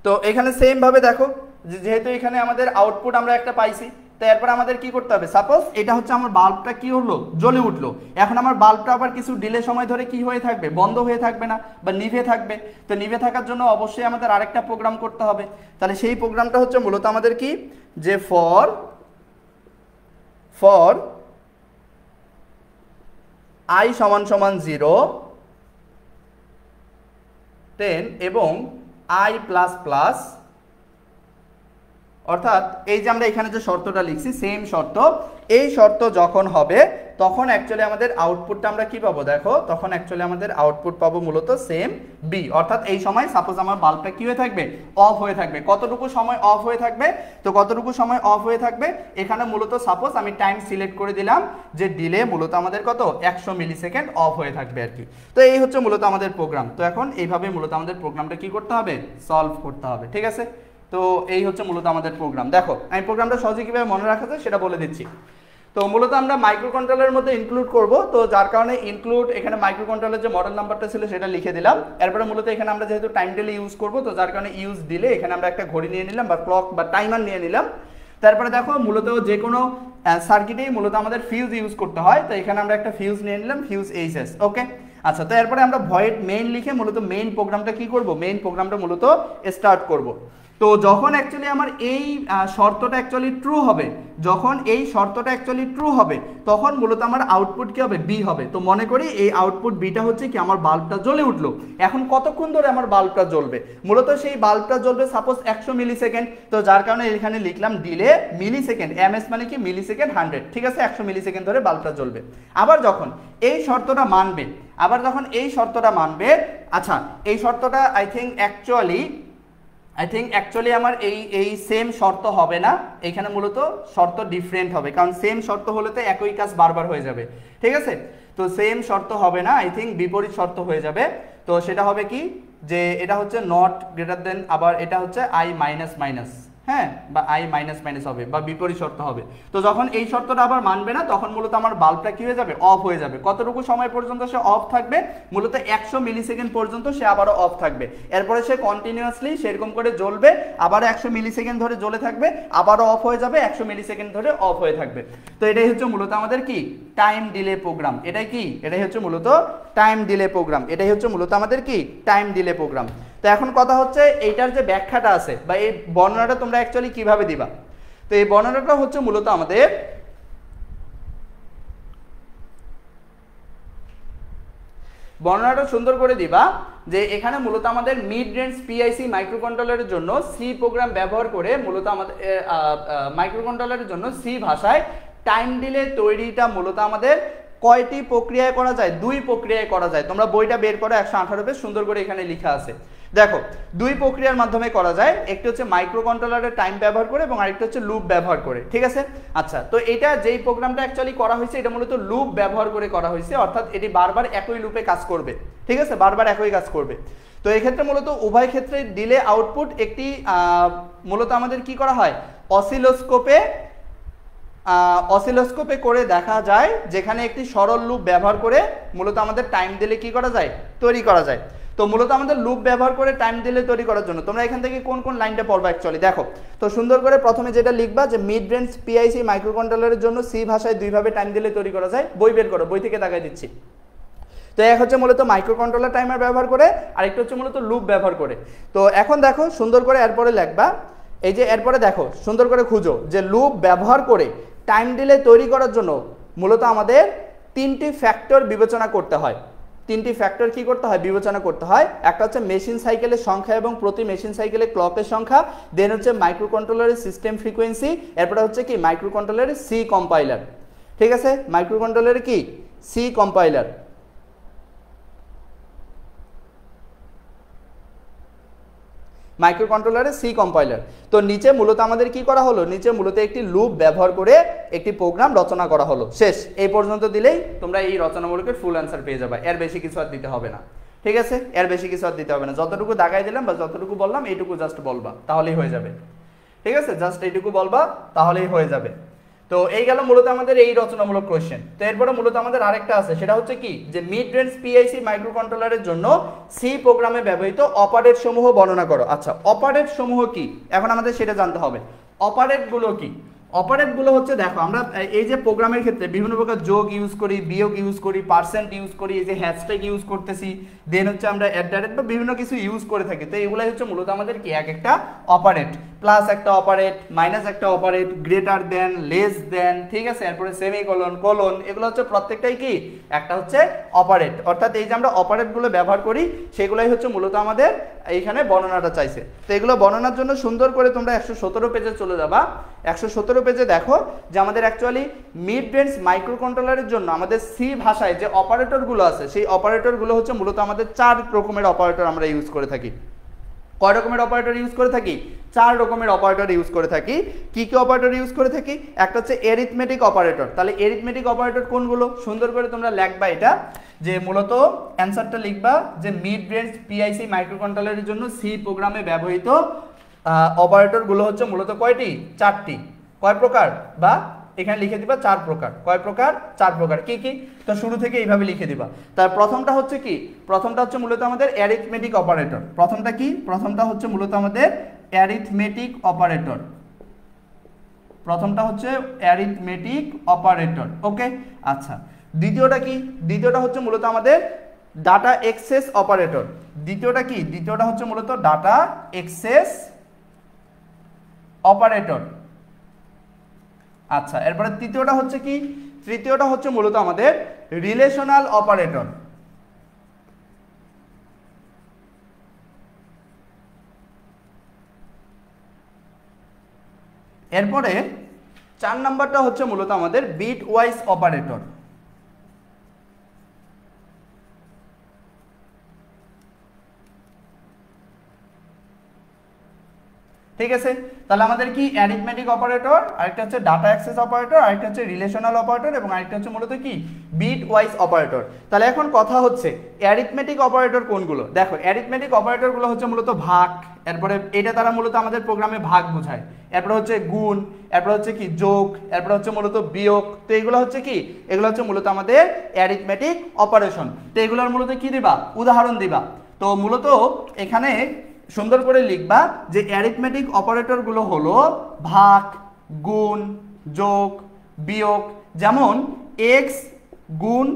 তো এখানে সেম ভাবে দেখো, যেহেতু এখানে আমাদের আউটপুট আমরা একটা পাইছি, তো এরপর আমাদের কি করতে হবে, সাপোজ এটা হচ্ছে আমার বাল্বটা কি হলো, জ্বলে উঠলো, এখন আমার বাল্বটা আবার কিছু ডিলে সময় ধরে কি হয়ে থাকবে, বন্ধ হয়ে থাকবে না, বা নিভে থাকবে। তো নিভে থাকার জন্য অবশ্যই আমাদের আরেকটা প্রোগ্রাম করতে হবে। তাহলে সেই প্রোগ্রামটা হচ্ছে মূলত আমাদের কি, যে ফর i সমান সমান 0, 10 এবং i প্লাস প্লাস, অর্থাৎ এই যে আমরা এখানে যে শর্তটা লিখছি সেম শর্ত, এই শর্ত যখন হবে তখন অ্যাকচুয়ালি আমাদের আউটপুটটা আমরা কি পাবো দেখো, তখন অ্যাকচুয়ালি আমাদের আউটপুট পাবো মূলত সেম বি। অর্থাৎ এই সময় সাপোজ আমার বাল্বটা কি হয়ে থাকবে, অফ হয়ে থাকবে। কতটুকু সময় অফ হয়ে থাকবে, তো কতটুকু সময় অফ হয়ে থাকবে, এখানে মূলত সাপোজ আমি টাইম সিলেক্ট করে দিলাম যে ডিলে মূলত আমাদের কত 100 মিলি সেকেন্ড অফ হয়ে থাকবে আর কি। তো এই হচ্ছে মূলত আমাদের প্রোগ্রাম। তো এখন এইভাবে মূলত আমাদের প্রোগ্রামটা কি করতে হবে, সলভ করতে হবে, ঠিক আছে। তো এই হচ্ছে মূলত আমাদের প্রোগ্রাম। দেখো আমি প্রোগ্রামটা সহজে কিভাবে মনে রাখা যায় সেটা বলে দিচ্ছি। তো মূলত আমরা মাইক্রো কন্ট্রোলারের মধ্যে ইনক্লুড করব, তো যার কারণে ইনক্লুড এখানে মাইক্রো কন্ট্রোলারের যে মডেল নাম্বারটা ছিল সেটা লিখে দিলাম। এরপরে মূলত এখানে আমরা যেহেতু টাইম ডিলে ইউজ করব, তো যার কারণে ইউজ দিলে এখানে আমরা একটা ঘড়ি নিয়ে নিলাম বা ক্লক বা টাইমার নিয়ে নিলাম। তারপরে দেখো মূলত যে কোনো সার্কিটেই মূলত আমাদের ফিউজ ইউজ করতে হয়, তো এখানে আমরা একটা ফিউজ নিয়ে নিলাম, ফিউজ এইচএস। ওকে, আচ্ছা। তো এরপরে আমরা ভয়েড মেইন লিখে মূলত মেইন প্রোগ্রামটা কি করব, মেইন প্রোগ্রামটা মূলত স্টার্ট করব। তো যখন অ্যাকচুয়ালি আমার এই শর্তটা অ্যাকচুয়ালি ট্রু হবে, যখন এই শর্তটা অ্যাকচুয়ালি ট্রু হবে, তখন মূলত আমার আউটপুট কি হবে, বি হবে। তো মনে করি এই আউটপুট বিটা হচ্ছে কি, আমার বাল্বটা জ্বলে উঠলো। এখন কতক্ষণ ধরে আমার বাল্বটা জ্বলবে, মূলত সেই বাল্বটা জ্বলবে সাপোজ 100 মিলি সেকেন্ড। তো যার কারণে এখানে লিখলাম ডিলে মিলি সেকেন্ড, এমএস মানে কি মিলি সেকেন্ড 100, ঠিক আছে। 100 মিলি সেকেন্ড ধরে বাল্বটা জ্বলবে। আবার যখন এই শর্তটা মানবে, আবার যখন এই শর্তটা মানবে, আচ্ছা এই শর্তটা আই থিঙ্ক অ্যাকচুয়ালি আমার এই সেম শর্ত হবে না, এখানে মূলত শর্ত ডিফারেন্ট হবে, কারণ সেম শর্ত হলে তো একই কাজ বারবার হয়ে যাবে, ঠিক আছে। তো সেম শর্ত হবে না, আই থিঙ্ক বিপরীত শর্ত হয়ে যাবে। তো সেটা হবে কি, যে এটা হচ্ছে নট গ্রেটার দেন, আবার এটা হচ্ছে আই মাইনাস মাইনাস, হ্যাঁ, বা আই মাইনাস মাইনাস হবে বা বিপরীত শর্ত হবে। তো যখন এই শর্তটা আবার মানবে না, তখন মূলত আমার বাল্বটা কি হয়ে যাবে, অফ হয়ে যাবে। কতটুকু সময় পর্যন্ত সে অফ থাকবে, মূলত 100 মিলি সেকেন্ড পর্যন্ত সে আবারও অফ থাকবে। এরপরে সে কন্টিনিউয়াসলি সেরকম করে জ্বলবে, আবারও 100 মিলি সেকেন্ড ধরে জ্বলে থাকবে, আবারও অফ হয়ে যাবে, 100 মিলি সেকেন্ড ধরে অফ হয়ে থাকবে। তো এটাই হচ্ছে মূলত আমাদের কি, টাইম ডিলে প্রোগ্রাম। এটাই কি, এটাই হচ্ছে মূলত টাইম ডিলে প্রোগ্রাম। এটাই হচ্ছে মূলত আমাদের কি, টাইম ডিলে প্রোগ্রাম। তো এখন কথা হচ্ছে এইটার যে ব্যাখ্যাটা আছে বা এই বর্ণনাটা তোমরা অ্যাকচুয়ালি কিভাবে দিবা। তো এই বর্ণনাটা হচ্ছে মূলত আমাদের বর্ণনাটা সুন্দর করে দিবা, যে এখানে মূলত আমাদের মিড রেঞ্জ পিআইসি মাইক্রোকন্ট্রোলারের জন্য সি প্রোগ্রাম ব্যবহার করে মূলত আমাদের মাইক্রোকন্ট্রোলারের জন্য সি ভাষায় টাইম ডিলে তৈরিটা মূলত আমাদের কয়টি প্রক্রিয়ায় করা যায়, 2 প্রক্রিয়ায় করা যায়। তোমরা বইটা বের করো, 118 পেজ, সুন্দর করে এখানে লেখা আছে। দেখো 2 প্রক্রিয়ার মাধ্যমে করা যায়, একটি হচ্ছে মাইক্রো কন্ট্রোলারের টাইম ব্যবহার করে এবং আরেকটা হচ্ছে লুপ ব্যবহার করে, ঠিক আছে। আচ্ছা, তো এটা যেই প্রোগ্রামটা অ্যাকচুয়ালি করা হয়েছে এটা মূলত লুপ ব্যবহার করে করা হয়েছে, অর্থাৎ এটি বারবার একই লুপে কাজ করবে, ঠিক আছে, বারবার একই কাজ করবে। তো এই ক্ষেত্রে মূলত উভয় ক্ষেত্রে ডিলে আউটপুট একটি মূলত আমাদের কি করা হয়, অসিলোস্কোপে করে দেখা যায়, যেখানে একটি সরল লুপ ব্যবহার করে মূলত আমাদের টাইম ডিলে কি করা যায়, তৈরি করা যায়। তো মূলত আমাদের লুপ ব্যবহার করে টাইম ডিলে তৈরি করার জন্য তোমরা এখান থেকে কোন কোন লাইনটা পড়বা অ্যাকচুয়ালি দেখো। তো সুন্দর করে প্রথমে যেটা লিখবা যে মিড রেঞ্জ পিআইসি মাইক্রোকন্ট্রোলারের জন্য সি ভাষায় 2 ভাবে টাইম ডিলে তৈরি করা যায়। বই বের করো, বই থেকে দেখাই দিচ্ছি। তো এক হচ্ছে মূলত মাইক্রোকন্ট্রোলার টাইমার ব্যবহার করে, আরেকটা হচ্ছে মূলত লুপ ব্যবহার করে। তো এখন দেখো সুন্দর করে এরপরে লিখবা, এই যে এরপরে দেখো সুন্দর করে খুঁজো যে লুপ ব্যবহার করে টাইম ডিলে তৈরি করার জন্য মূলত আমাদের 3টি ফ্যাক্টর বিবেচনা করতে হয়। 3টি ফ্যাক্টর কি করতে হয়, বিবেচনা করতে হয়। একটা হচ্ছে মেশিন সাইকেলের সংখ্যা এবং প্রতি মেশিন সাইকেলে ক্লকের সংখ্যা, দেন হচ্ছে মাইক্রোকন্ট্রোলারের সিস্টেম ফ্রিকোয়েন্সি, এরপরে হচ্ছে কি মাইক্রোকন্ট্রোলারের সি কম্পাইলার, ঠিক আছে, মাইক্রোকন্ট্রোলারের কি সি কম্পাইলার। মাইক্রোকন্ট্রোলারের সি কম্পাইলার। তো নিচে মূলত আমাদের কি করা হলো, নিচে মূলত একটি লুপ ব্যবহার করে একটি প্রোগ্রাম রচনা করা হলো। শেষ, এই পর্যন্ত দিলেই তোমরা এই রচনামূলকের ফুল অ্যান্সার পেয়ে যাবে, এর বেশি কিছু আর দিতে হবে না, ঠিক আছে, এর বেশি কিছু আর দিতে হবে না। যতটুকু দাগাই দিলাম বা যতটুকু বললাম এইটুকু জাস্ট বলবা, তাহলেই হয়ে যাবে, ঠিক আছে, জাস্ট এইটুকু বলবা তাহলেই হয়ে যাবে। তো এই গেল মূলত আমাদের এই রচনামূলক কোশ্চেন। তো এরপরে মূলত আমাদের আরেকটা আছে, সেটা হচ্ছে কি যে মিড রেঞ্জ পিআইসি মাইক্রোকন্ট্রোলারের জন্য সি প্রোগ্রামে ব্যবহৃত অপারেট সমূহ বর্ণনা করো। আচ্ছা, অপারেট সমূহ কি, এখন আমাদের সেটা জানতে হবে। অপারেট গুলো কি, অপারেট গুলো হচ্ছে দেখো আমরা এই যে প্রোগ্রামের ক্ষেত্রে বিভিন্ন প্রকার যোগ ইউজ করি, বিয়োগ ইউজ করি, পার্সেন্ট ইউজ করি, এই যে হ্যাশট্যাগ ইউজ করতেছি, দেন হচ্ছে আমরা অ্যাট দ্য রেট বা বিভিন্ন কিছু ইউজ করে থাকি। তো এগুলাই হচ্ছে মূলত আমাদের কি এক একটা অপারেট, প্লাস একটা অপারেট, মাইনাস একটা operate, greater than, less than, ঠিক আছে, এরপরে সেমিকোলন, কোলন, এগুলো হচ্ছে প্রত্যেকটাই কি একটা হচ্ছে অপারেট। অর্থাৎ এই যে আমরা অপারেট গুলো ব্যবহার করি সেগুলাই হচ্ছে মূলত আমাদের এইখানে বর্ণনাটা চাইছে। তো এগুলো বর্ণনার জন্য সুন্দর করে তোমরা 117 পেজে চলে যাবা। 117 17 পেজে দেখো যে আমাদের অ্যাকচুয়ালি মিড রেঞ্জ মাইক্রোকন্ট্রোলারের জন্য আমাদের সি ভাষায় যে অপারেটরগুলো আছে সেই অপারেটরগুলো হচ্ছে মূলত আমাদের 4 রকমের অপারেটর আমরা ইউজ করে থাকি। কয় রকমের অপারেটর ইউজ করে থাকি? 4 রকমের অপারেটর ইউজ করে থাকি। কি কি অপারেটর ইউজ করে থাকি? একটা হচ্ছে এরিথমেটিক অপারেটর। তাহলে এরিথমেটিক অপারেটর কোনগুলো? সুন্দর করে তোমরা লিখবা এটা, যে মূলত অ্যানসারটা লিখবা যে মিড রেঞ্জ পিআইসি মাইক্রোকন্ট্রোলারের জন্য সি প্রোগ্রামে ব্যবহৃত অপারেটরগুলো হচ্ছে মূলত কয়টি? 4টি। কয় প্রকার? বা এখানে লিখে দিবা 4 প্রকার। কয় প্রকার? 4 প্রকার। কি কি? তো শুরু থেকে এইভাবে লিখে দিবা। তার প্রথমটা হচ্ছে কি? প্রথমটা হচ্ছে মূলত আমাদের অ্যারিথমেটিক অপারেটর। প্রথমটা কি? প্রথমটা হচ্ছে মূলত আমাদের অ্যারিথমেটিক অপারেটর। প্রথমটা হচ্ছে অ্যারিথমেটিক অপারেটর। ওকে, আচ্ছা। দ্বিতীয়টা কি? দ্বিতীয়টা হচ্ছে মূলত আমাদের ডাটা অ্যাক্সেস অপারেটর। দ্বিতীয়টা কি? দ্বিতীয়টা হচ্ছে মূলত ডাটা অ্যাক্সেস অপারেটর। আচ্ছা, এরপরে তৃতীয়টা হচ্ছে কি? তৃতীয়টা হচ্ছে মূলত আমাদের রিলেশনাল অপারেটর। এরপরে 4 নাম্বারটা হচ্ছে মূলত আমাদের বিট ওয়াইজ অপারেটর। ঠিক আছে, তাহলে আমাদের কি অ্যারিথমেটিক অপারেটর, আরেকটা হচ্ছে ডাটা অ্যাক্সেস অপারেটর, আরেকটা হচ্ছে রিলেশনাল অপারেটর এবং আরেকটা হচ্ছে মূলত কি বিট ওয়াইজ অপারেটর। তাহলে এখন কথা হচ্ছে অ্যারিথমেটিক অপারেটর কোনগুলো? দেখো, অ্যারিথমেটিক অপারেটরগুলো হচ্ছে মূলত ভাগ, এরপরে এটা তারা মূলত আমাদের প্রোগ্রামে ভাগ বোঝায়, এরপরে হচ্ছে গুণ, এরপরে হচ্ছে কি যোগ, এরপরে হচ্ছে মূলত বিয়োগ। তো এগুলো হচ্ছে কি? এগুলো হচ্ছে মূলত আমাদের অ্যারিথমেটিক অপারেশন। তো এগুলোর মূলত কি দিবা? উদাহরণ দিবা। তো মূলত এখানে সুন্দর করে লিখবা যে অ্যারিথমেটিক অপারেটরগুলো হলো ভাগ, গুণ, যোগ, বিয়োগ। যেমন x গুণ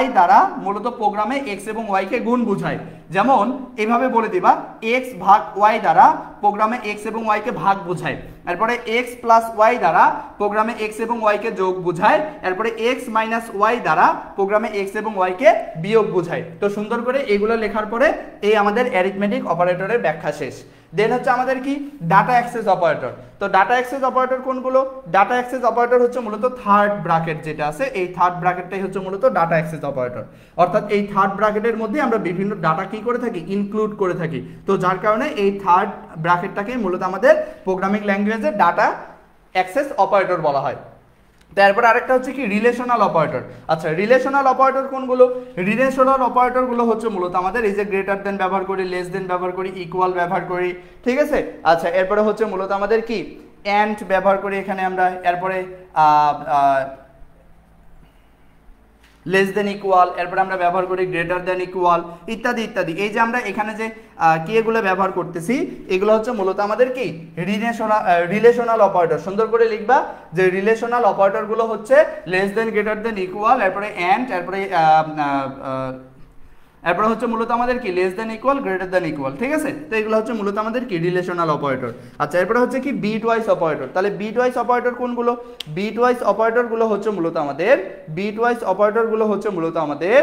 y দ্বারা মূলত প্রোগ্রামে x এবং y কে গুণ বোঝায়। যেমন এইভাবে বলে দিবা x ভাগ y দ্বারা প্রোগ্রামে x এবং y কে ভাগ বোঝায়। এরপরে x প্লাস y দ্বারা প্রোগ্রামে x এবং y কে যোগ বোঝায়। এরপরে x মাইনাস y দ্বারা প্রোগ্রামে x এবং y কে বিয়োগ বোঝায়। তো সুন্দর করে এগুলো লেখার পরে এই আমাদের অ্যারিথমেটিক অপারেটরের ব্যাখ্যা শেষ। দেন হচ্ছে আমাদের কি ডাটা অ্যাক্সেস অপারেটর। তো ডাটা অ্যাক্সেস অপারেটর কোনগুলো? ডাটা অ্যাক্সেস অপারেটর হচ্ছে মূলত থার্ড ব্র্যাকেট যেটা আছে, এই থার্ড ব্র্যাকেটটাই হচ্ছে মূলত ডাটা অ্যাক্সেস অপারেটর। অর্থাৎ এই থার্ড ব্র্যাকেটের মধ্যে আমরা বিভিন্ন ডাটা কি করে থাকি? ইনক্লুড করে থাকি। তো যার কারণে এই থার্ড ব্র্যাকেটটাকে মূলত আমাদের প্রোগ্রামিং ল্যাঙ্গুয়েজে ডাটা অ্যাক্সেস অপারেটর বলা হয়। তারপর আরেকটা হচ্ছে কি রিলেশনাল অপারেটর। আচ্ছা, রিলেশনাল অপারেটর কোনগুলো? রিলেশনাল অপারেটরগুলো হচ্ছে মূলত আমাদের এই যে গ্রেটার দেন ব্যবহার করি, লেস দেন ব্যবহার করি, ইকুয়াল ব্যবহার করি। ঠিক আছে, আচ্ছা। এরপরে হচ্ছে মূলত আমাদের কি অ্যান্ড ব্যবহার করি এখানে আমরা। এরপরে লেস দেন ইকুয়াল, এরপরে আমরা ব্যবহার করি গ্রেটার দেন ইকুয়াল, ইত্যাদি ইত্যাদি। এই যে আমরা এখানে যে কি এগুলো ব্যবহার করতেছি, এগুলো হচ্ছে মূলত আমাদের কি রিলেশনাল অপারেটর। সুন্দর করে লিখবা যে রিলেশনাল অপারেটরগুলো হচ্ছে less than, greater than, equal, এরপরে অ্যান্ড, এরপরে হচ্ছে মূলত আমাদের কি less than equal, greater than equal. ঠিক আছে, তো এগুলো হচ্ছে মূলত আমাদের কি রিলেশনাল অপারেটর। আচ্ছা, এরপরে হচ্ছে কি বিট ওয়াইজ অপারেটর। তাহলে বিট ওয়াইজ অপারেটর কোনগুলো? বিট ওয়াইজ অপারেটরগুলো হচ্ছে মূলত আমাদের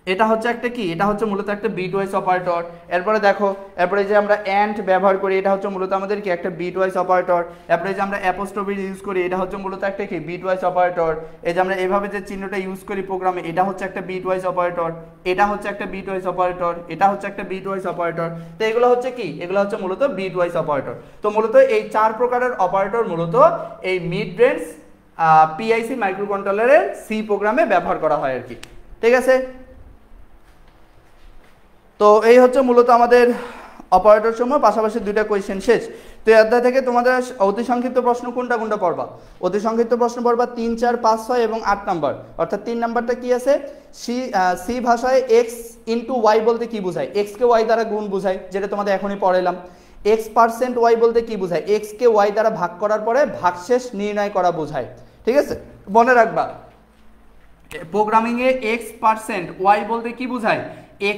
এটা হচ্ছে একটা কি? এটা হচ্ছে মূলত একটা বিট ওয়াইজ অপারেটর। এরপরে দেখো, এরপরে যে আমরা অ্যান্ড ব্যবহার করি, এটা হচ্ছে মূলত আমাদের কি একটা বিট ওয়াইজ অপারেটর। এরপরে যে আমরা অ্যাপোস্ট্রফি ইউজ করি, এটা হচ্ছে মূলত একটা কি বিট ওয়াইজ অপারেটর। এই যে আমরা এইভাবে যে চিহ্নটা ইউজ করি প্রোগ্রামে, এটা হচ্ছে একটা বিট ওয়াইজ অপারেটর, এটা হচ্ছে একটা বিট ওয়াইজ অপারেটর, এটা হচ্ছে একটা বিট ওয়াইজ অপারেটর। তো এগুলো হচ্ছে কি? এগুলো হচ্ছে মূলত বিট ওয়াইজ অপারেটর। তো মূলত এই 4 প্রকারের অপারেটর মূলত এই মিড রেঞ্জ পিআইসি মাইক্রোকন্ট্রোলারের সি প্রোগ্রামে ব্যবহার করা হয় আর কি। ঠিক আছে, তো এই হচ্ছে মূলত আমাদের অপারেটর সমূহ, পাশাপাশি 2টা কোয়েশ্চেন শেষ। তো এই অধ্যায় থেকে তোমাদের অতি সংক্ষিপ্ত প্রশ্ন কোনটা কোনটা পড়বা? অতি সংক্ষিপ্ত প্রশ্ন পড়বা 3, 4, 5, 6 এবং 8 নাম্বার। অর্থাৎ 3 নাম্বারটা কি আছে? সি ভাষায় এক্স ইন্টু ওয়াই বলতে কি বোঝায়? এক্স কে ওয়াই দ্বারা গুণ বোঝায়, যেটা তোমাদের এখনই পড়াইলাম। x% ওয়াই বলতে কি বোঝায়? এক্স কে ওয়াই দ্বারা ভাগ করার পরে ভাগশেষ নির্ণয় করা বোঝায়। ঠিক আছে, মনে রাখবা প্রোগ্রামিং এ x% ওয়াই বলতে কি বোঝায়?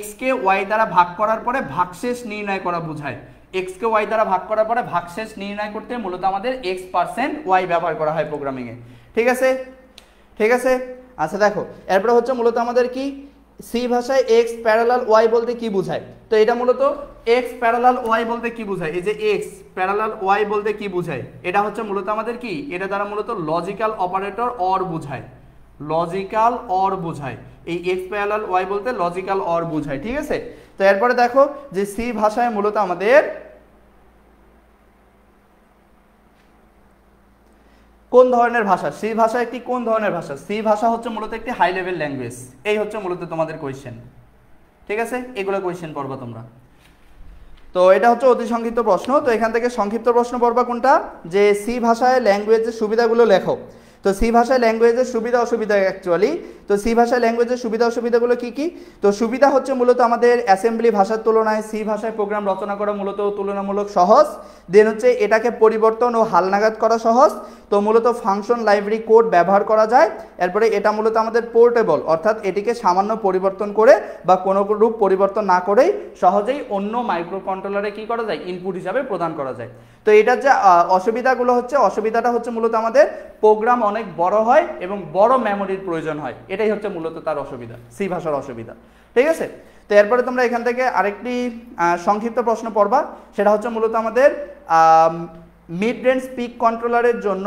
x কে y দ্বারা ভাগ করার পরে ভাগশেষ নির্ণয় করা বোঝায়। x কে y দ্বারা ভাগ করার পরে ভাগশেষ নির্ণয় করতে মূলত আমাদের x% y ব্যবহার করা হয় প্রোগ্রামিং এ। ঠিক আছে, ঠিক আছে। আচ্ছা দেখো, এরপরে হচ্ছে মূলত আমাদের কি সি ভাষায় এক্স প্যারালাল ওয়াই বলতে কি বোঝায়? তো এটা মূলত এক্স প্যারালাল ওয়াই বলতে কি বোঝায়, এই যে এক্স প্যারালাল ওয়াই বলতে কি বোঝায়, এটা হচ্ছে মূলত আমাদের কি, এটা দ্বারা মূলত লজিক্যাল অপারেটর অর বোঝায়, লজিক্যাল অর বোঝায়। এই এক্স প্যারালাল ওয়াই বলতে লজিক্যাল অর বোঝায়, ঠিক আছে। তো এরপরে দেখো যে সি ভাষায় মূলত আমাদের কোন ধরনের ভাষা, সি ভাষা একটি কোন ধরনের ভাষা? সি ভাষা হচ্ছে মূলত একটি হাই লেভেল ল্যাঙ্গুয়েজ। এই হচ্ছে মূলত তোমাদের কোয়েশ্চেন, ঠিক আছে, এগুলো কোয়েশ্চেন পড়বা তোমরা। তো এটা হচ্ছে অতি সংক্ষিপ্ত প্রশ্ন। তো এখান থেকে সংক্ষিপ্ত প্রশ্ন পড়বা কোনটা, যে সি ভাষায় ল্যাঙ্গুয়েজের সুবিধাগুলো লেখো। তো সি ভাষায় ল্যাঙ্গুয়েজের সুবিধা অসুবিধা অ্যাকচুয়ালি, তো সি ভাষায় ল্যাঙ্গুয়েজের সুবিধা অসুবিধাগুলো কি কি? তো সুবিধা হচ্ছে মূলত আমাদের অ্যাসেম্বলি ভাষার তুলনায় সি ভাষায় প্রোগ্রাম রচনা করা মূলত তুলনামূলক সহজ। দেন হচ্ছে এটাকে পরিবর্তন ও হালনাগাদ করা সহজ। তো মূলত ফাংশন লাইব্রেরি কোড ব্যবহার করা যায়। এরপরে এটা মূলত আমাদের পোর্টেবল, অর্থাৎ এটিকে সামান্য পরিবর্তন করে বা কোনো রূপ পরিবর্তন না করেই সহজেই অন্য মাইক্রো কন্ট্রোলারে কি করা যায়, ইনপুট হিসাবে প্রদান করা যায়। তো এটার যে অসুবিধাগুলো হচ্ছে, অসুবিধাটা হচ্ছে মূলত আমাদের প্রোগ্রাম অনেক বড় হয় এবং বড় মেমোরির প্রয়োজন হয়, এটাই হচ্ছে মূলত তার অসুবিধা, সি ভাষার অসুবিধা, ঠিক আছে। তো এরপরে তোমরা এখান থেকে আরেকটি সংক্ষিপ্ত প্রশ্ন পড়বা, সেটা হচ্ছে মূলত আমাদের মিড রেঞ্জ স্পিক কন্ট্রোলারের জন্য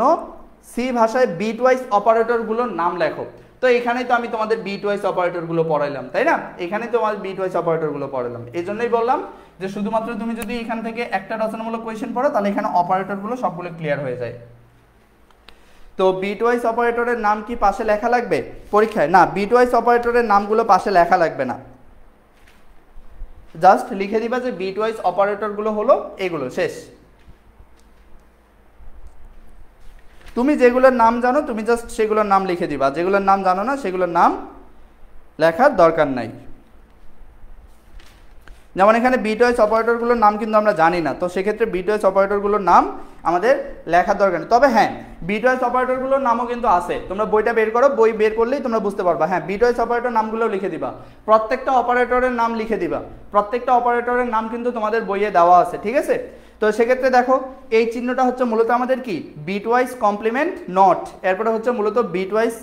সি ভাষায় বিট ওয়াইজ অপারেটরগুলোর নাম লেখো। তো এখানেই তো আমি তোমাদের বিট ওয়াইজ অপারেটরগুলো পড়াইলাম, তাই না? এখানেই তো আমাদের বিট ওয়াইজ অপারেটরগুলো পড়াইলাম, এই জন্যই বললাম যে শুধুমাত্র তুমি যদি এখান থেকে একটা রচনামূলক কোয়েশ্চেন পড়ো তাহলে এখানে অপারেটরগুলো সবগুলো ক্লিয়ার হয়ে যায়। তো বিটওয়াইজ অপারেটরের নাম কি পাশে লেখা লাগবে পরীক্ষায়? না, বিটওয়াইজ অপারেটরের নামগুলো পাশে লেখা লাগবে না, জাস্ট লিখে দিবা যে বিটওয়াইজ অপারেটরগুলো হলো এগুলো, শেষ। তুমি যেগুলোর নাম জানো তুমি জাস্ট সেগুলোর নাম লিখে দিবা, যেগুলোর নাম জানো না সেগুলোর নাম লেখার দরকার নাই। যেমন এখানে বিটওয়াইজ অপারেটরগুলোর নাম কিন্তু আমরা জানি না, তো সেক্ষেত্রে বিটওয়াইজ অপারেটরগুলোর নাম আমাদের লেখার দরকার নেই। তবে হ্যাঁ, বিটওয়াইজ অপারেটরগুলোর নামও কিন্তু আছে, তোমরা বইটা বের করো, বই বের করলেই তোমরা বুঝতে পারবা। হ্যাঁ, বিটওয়াইজ অপারেটর নামগুলো লিখে দিবা, প্রত্যেকটা অপারেটরের নাম লিখে দিবা, প্রত্যেকটা অপারেটরের নাম কিন্তু তোমাদের বইয়ে দেওয়া আছে, ঠিক আছে। তো সেক্ষেত্রে দেখো এই চিহ্নটা হচ্ছে মূলত আমাদের কি, বিটওয়াইজ কমপ্লিমেন্ট নট, এরপরে হচ্ছে মূলত বিটওয়াইজ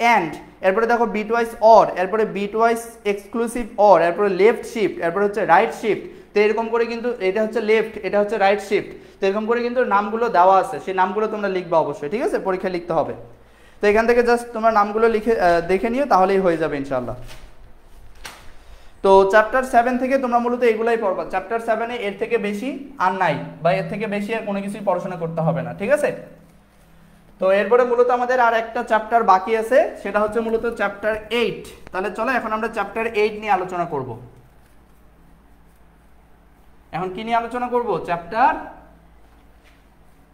অ্যান্ড, এরপরে দেখো বিটওয়াইজ অর, এরপরে বিটওয়াইজ এক্সক্লুসিভ অর, এরপরে লেফট শিফট, এরপরে হচ্ছে রাইট শিফট। তো এরকম করে কিন্তু এটা হচ্ছে লেফট, এটা হচ্ছে রাইট শিফট, তো এরকম করে কিন্তু নামগুলো দেওয়া আছে, সেই নামগুলো তোমরা লিখবা অবশ্যই, ঠিক আছে, পরীক্ষায় লিখতে হবে। তো এখান থেকে জাস্ট তোমরা নামগুলো লিখে দেখে নিও, তাহলেই হয়ে যাবে ইনশাআল্লাহ। তো চ্যাপ্টার 7 থেকে তোমরা মূলত এগুলাই পড়বা, চ্যাপ্টার 7-এ এর থেকে বেশি আর নাই, বা এর থেকে বেশি আর কোনো কিছুই পড়াশোনা করতে হবে না, ঠিক আছে। তো এরপরে মূলত আমাদের আর একটা চ্যাপ্টার বাকি আছে, সেটা হচ্ছে মূলত চ্যাপ্টার 8। তাহলে চলো এখন আমরা চ্যাপ্টার 8 নিয়ে আলোচনা করব। এখন কি নিয়ে আলোচনা করব? চ্যাপ্টার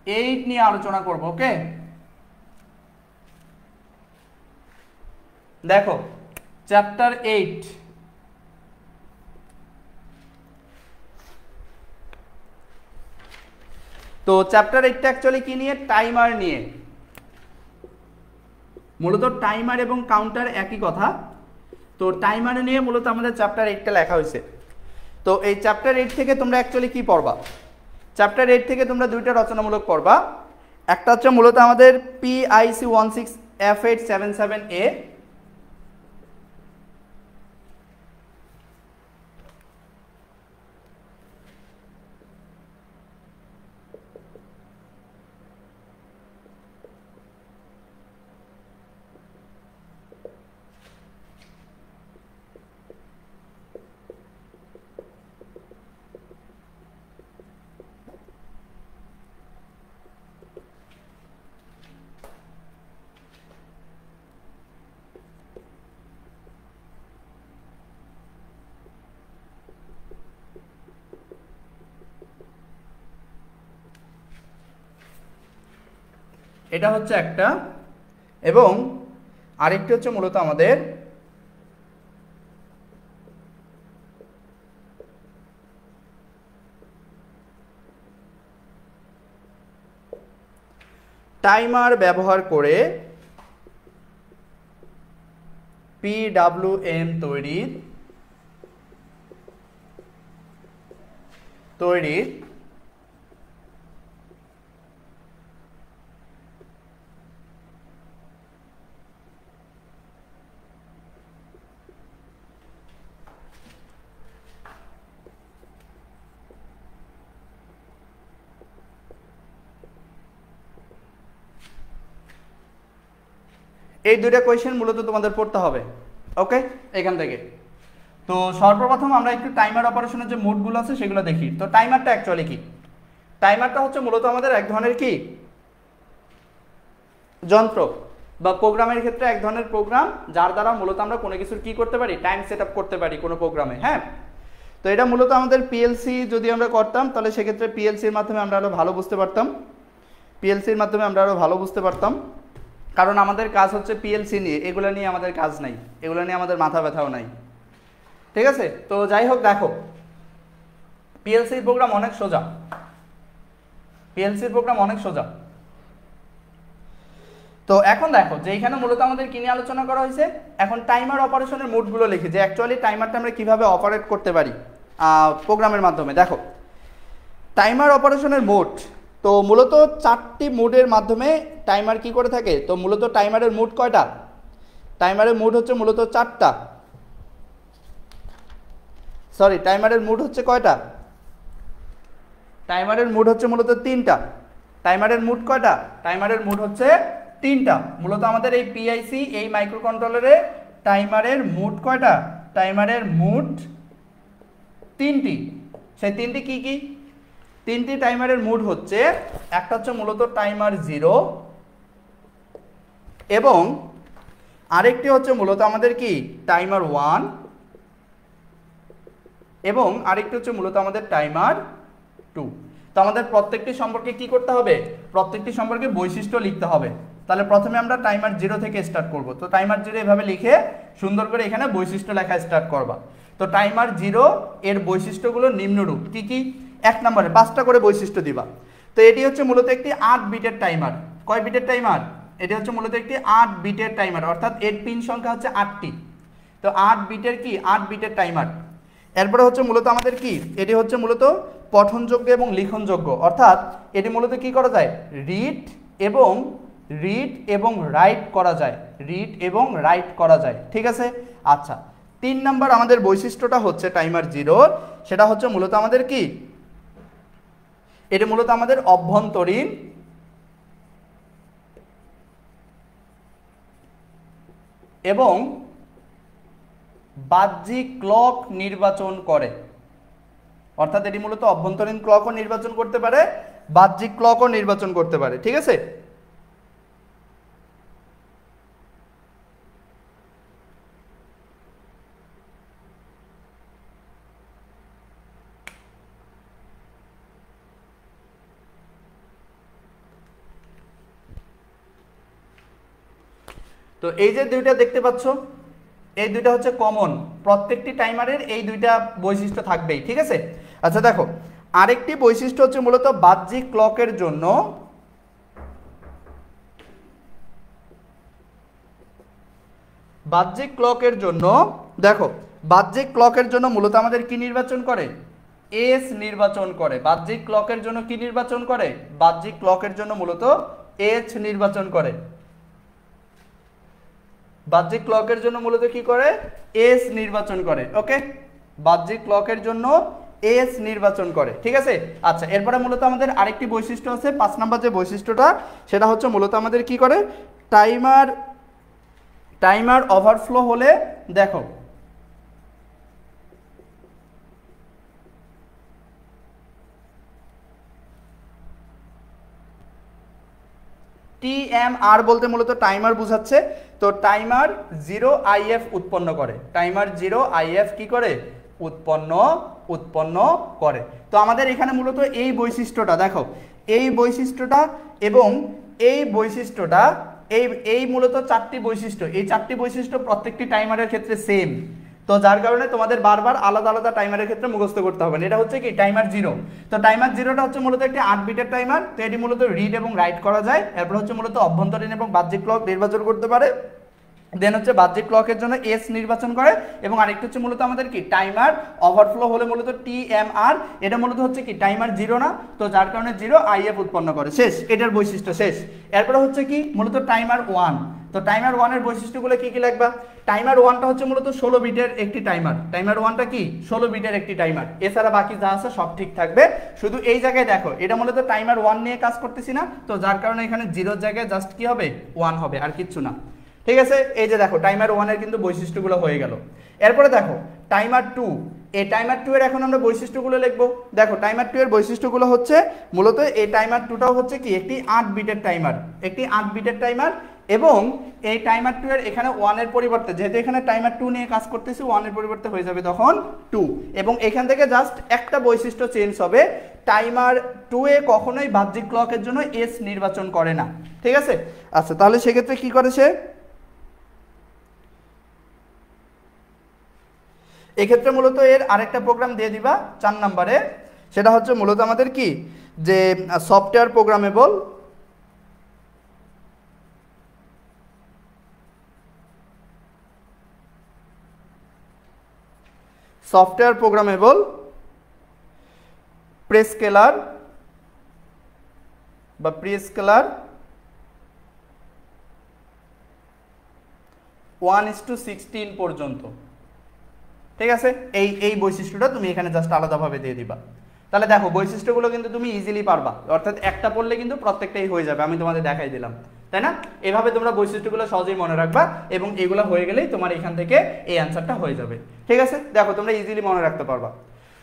8 নিয়ে আলোচনা করব, ওকে। দেখো চ্যাপ্টার 8, তো চ্যাপ্টার 8টা অ্যাকচুয়ালি কি নিয়ে, টাইমার নিয়ে। মূলত টাইমার এবং কাউন্টার একই কথা, তো টাইমার নিয়ে মূলত আমাদের চ্যাপ্টার 8টা লেখা হয়েছে। তো এই চ্যাপ্টার 8 থেকে তোমরা অ্যাকচুয়ালি কি পড়বা? চ্যাপ্টার 8 থেকে তোমরা দুইটা রচনামূলক পড়বা, একটা হচ্ছে মূলত আমাদের PIC 16F877A, এটা হচ্ছে একটা, এবং আরেকটি হচ্ছে মূলত আমাদের টাইমার ব্যবহার করে PWM তৈরির এই দুইটা কোয়েশ্চেন মূলত তোমাদের পড়তে হবে। ওকে, এখান থেকে তো সর্বপ্রথম আমরা একটু টাইমার অপারেশনের যে মোডগুলো আছে সেগুলো দেখি। তো টাইমারটা অ্যাকচুয়ালি কি? টাইমারটা হচ্ছে মূলত আমাদের এক ধরনের কি যন্ত্র বা প্রোগ্রামের ক্ষেত্রে এক ধরনের প্রোগ্রাম, যার দ্বারা মূলত আমরা কোনো কিছুর কি করতে পারি, টাইম সেট আপ করতে পারি কোনো প্রোগ্রামে। হ্যাঁ, তো এটা মূলত আমাদের পিএলসি যদি আমরা করতাম তাহলে সেক্ষেত্রে পিএলসির মাধ্যমে আমরা আরও ভালো বুঝতে পারতাম। পিএলসির মাধ্যমে আমরা আরও ভালো বুঝতে পারতাম, কারণ আমাদের কাজ হচ্ছে পিএলসি নিয়ে, এগুলো নিয়ে আমাদের কাজ নাই, এগুলো নিয়ে আমাদের মাথা ব্যথাও নাই। ঠিক আছে, তো যাই হোক, দেখো পিএলসির প্রোগ্রাম অনেক সোজা, পিএলসির প্রোগ্রাম অনেক সোজা। তো এখন দেখো যে এইখানে মূলত আমাদের কি নিয়ে আলোচনা করা হয়েছে, এখন টাইমার অপারেশনের মোডগুলো লিখি, যে অ্যাকচুয়ালি টাইমারটা আমরা কিভাবে অপারেট করতে পারি প্রোগ্রামের মাধ্যমে। দেখো টাইমার অপারেশনের মোড, তো মূলত 4টি মোডের মাধ্যমে টাইমার কি করে থাকে। তো মূলত টাইমারের মোড কয়টা? টাইমারের মোড হচ্ছে মূলত 4টা, সরি টাইমারের মোড হচ্ছে কয়টা? টাইমারের মোড হচ্ছে মূলত 3টা। টাইমারের মোড কয়টা? টাইমারের মোড হচ্ছে 3টা। মূলত আমাদের এই পিআইসি এই মাইক্রো কন্ট্রোলারে টাইমারের মোড কয়টা? টাইমারের মোড 3টি। সেই 3টি কি কি? 3টি টাইমারের মোড হচ্ছে, একটা হচ্ছে মূলত টাইমার 0 এবং আরেকটি হচ্ছে মূলত আমাদের কি টাইমার 1 এবং আরেকটি হচ্ছে মূলত আমাদের টাইমার 2। তো আমাদের প্রত্যেকটি সম্পর্কে কি করতে হবে? প্রত্যেকটি সম্পর্কে বৈশিষ্ট্য লিখতে হবে। তাহলে প্রথমে আমরা টাইমার 0 থেকে স্টার্ট করব। তো টাইমার 0 এভাবে লিখে সুন্দর করে এখানে বৈশিষ্ট্য লেখা স্টার্ট করবা। তো টাইমার 0 এর বৈশিষ্ট্যগুলো নিম্নরূপ। কি কি? 1 নম্বরে 5টা করে বৈশিষ্ট্য দিবা। তো এটি হচ্ছে মূলত একটি 8 বিটের টাইমার। কয় বিটের টাইমার? এটি হচ্ছে মূলত একটি 8 বিটের টাইমার, অর্থাৎ এর পিন সংখ্যা হচ্ছে 8টি। তো 8 বিটের কি 8 বিটের টাইমার। এরপরে হচ্ছে মূলত আমাদের কি, এটি হচ্ছে মূলত পঠনযোগ্য এবং লিখনযোগ্য, অর্থাৎ এটি মূলত কি করা যায়, রিড এবং রাইট করা যায়, রিড এবং রাইট করা যায়। ঠিক আছে, আচ্ছা 3 নম্বর আমাদের বৈশিষ্ট্যটা হচ্ছে টাইমার 0, সেটা হচ্ছে মূলত আমাদের কি, এটি মূলত আমাদের অভ্যন্তরীণ এবং বাহ্যিক ক্লক নির্বাচন করে, অর্থাৎ এটি মূলত অভ্যন্তরীণ ক্লকও নির্বাচন করতে পারে, বাহ্যিক ক্লকও নির্বাচন করতে পারে। ঠিক আছে, তো এই যে দুইটা দেখতে পাচ্ছ, এই দুইটা হচ্ছে কমন, প্রত্যেকটি টাইমারের এই দুইটা বৈশিষ্ট্য থাকবেই। ঠিক আছে, আচ্ছা দেখো আরেকটি বৈশিষ্ট্য হচ্ছে মূলত বাহ্যিক ক্লকের জন্য, বাহ্যিক ক্লকের জন্য দেখো বাহ্যিক ক্লকের জন্য মূলত আমাদের কি নির্বাচন করে, এস নির্বাচন করে। বাহ্যিক ক্লকের জন্য কি নির্বাচন করে, বাহ্যিক ক্লকের জন্য মূলত এস নির্বাচন করে। বাহ্যিক ক্লকের জন্য মূলত কি করে, এস নির্বাচন করে। ওকে, বাহ্যিক ক্লকের জন্য এস নির্বাচন করে। ঠিক আছে, আচ্ছা এরপরে মূলত আমাদের আরেকটি বৈশিষ্ট্য আছে, 5 নম্বর যে বৈশিষ্ট্যটা, সেটা হচ্ছে মূলত আমাদের কি করে, টাইমার ওভারফ্লো হলে দেখো TMR বলতে মূলত টাইমার বোঝাচ্ছে। তো টাইমার 0 IF উৎপন্ন করে, টাইমার 0 IF কি করে, উৎপন্ন করে। তো আমাদের এখানে মূলত এই বৈশিষ্ট্যটা দেখো, এই বৈশিষ্ট্যটা এবং এই বৈশিষ্ট্যটা, এই মূলত 4টি বৈশিষ্ট্য, এই 4টি বৈশিষ্ট্য প্রত্যেকটি টাইমারের ক্ষেত্রে সেম। তো যার কারণে তোমাদের বারবার আলাদা আলাদা টাইমারের ক্ষেত্রে মুখস্থ করতে হবে না। এটা হচ্ছে কি টাইমার 0। তো টাইমার 0টা হচ্ছে মূলত একটি 8 বিটের টাইমার। তো এটি মূলত রিড এবং রাইট করা যায়। এরপর হচ্ছে মূলত অভ্যন্তরীণ এবং বাহ্যিক ক্লক নির্বাচন করতে পারে। দেন হচ্ছে বাহ্যিক ক্লকের জন্য এস নির্বাচন করে, এবং আরেকটা হচ্ছে মূলত আমাদের কি টাইমার ওভারফ্লো হলে মূলত TMR, এটা মূলত হচ্ছে কি টাইমার 0 না, তো যার কারণে 0 IF উৎপন্ন করে। শেষ, এটার বৈশিষ্ট্য শেষ। এরপরে হচ্ছে কি মূলত টাইমার 1। তো টাইমার 1 এর বৈশিষ্ট্যগুলো কি কি লাগবে, টাইমার 1টা হচ্ছে মূলত 16 বিটের একটি টাইমার। টাইমার 1টা কি 16 বিটের একটি টাইমার, এছাড়া বাকি যা আছে সব ঠিক থাকবে। শুধু এই জায়গায় দেখো এটা মূলত টাইমার 1 নিয়ে কাজ করতেছি না, তো যার কারণে এখানে 0 এর জায়গায় জাস্ট কি হবে 1 হবে, আর কিচ্ছু না। ঠিক আছে, এই যে দেখো টাইমার 1 এর কিন্তু বৈশিষ্ট্যগুলো হয়ে গেল। এরপরে দেখো টাইমার 2, এই টাইমার 2 এর এখন আমরা বৈশিষ্ট্যগুলো লিখবো। দেখো টাইমার 2 এর বৈশিষ্ট্যগুলো হচ্ছে মূলত এই টাইমার 2টাও হচ্ছে কি একটি 8 বিটের টাইমার, একটি 8 বিটের টাইমার। এবং এই টাইমার 2 এর এখানে 1 এর পরিবর্তে, যেহেতু এখানে টাইমার 2 নিয়ে কাজ করতেছি, 1 এর পরিবর্তে হয়ে যাবে তখন 2। এবং এখান থেকে জাস্ট একটা বৈশিষ্ট্য চেঞ্জ হবে, টাইমার 2 এ কখনোই বাহ্যিক ক্লকের জন্য এস নির্বাচন করে না। ঠিক আছে, আচ্ছা তাহলে সেক্ষেত্রে কি করে সে, এক্ষেত্রে মূলত এর আরেকটা প্রোগ্রাম দিয়ে দিবা 4 নম্বরে, সেটা হচ্ছে মূলত আমাদের কি যে সফটওয়্যার প্রোগ্রামেবল, সফটওয়্যার প্রোগ্রামেবল প্রেস্কেলার বা প্রিস্কেলার 1:16 পর্যন্ত। ঠিক আছে, এই বৈশিষ্ট্যটা তুমি এখানে জাস্ট আলাদাভাবে দিয়ে দিবা। তাহলে দেখো বৈশিষ্ট্যগুলো কিন্তু তুমি ইজিলি পারবা, অর্থাৎ একটা পড়লে কিন্তু প্রত্যেকটাই হয়ে যাবে, আমি তোমাদের দেখাই দিলাম, তাই না? এভাবে তোমরা বৈশিষ্ট্যগুলো সহজেই মনে রাখবা এবং এগুলো হয়ে গেলেই তোমার এখান থেকে এই অ্যান্সারটা হয়ে যাবে। ঠিক আছে, দেখো তোমরা ইজিলি মনে রাখতে পারবা।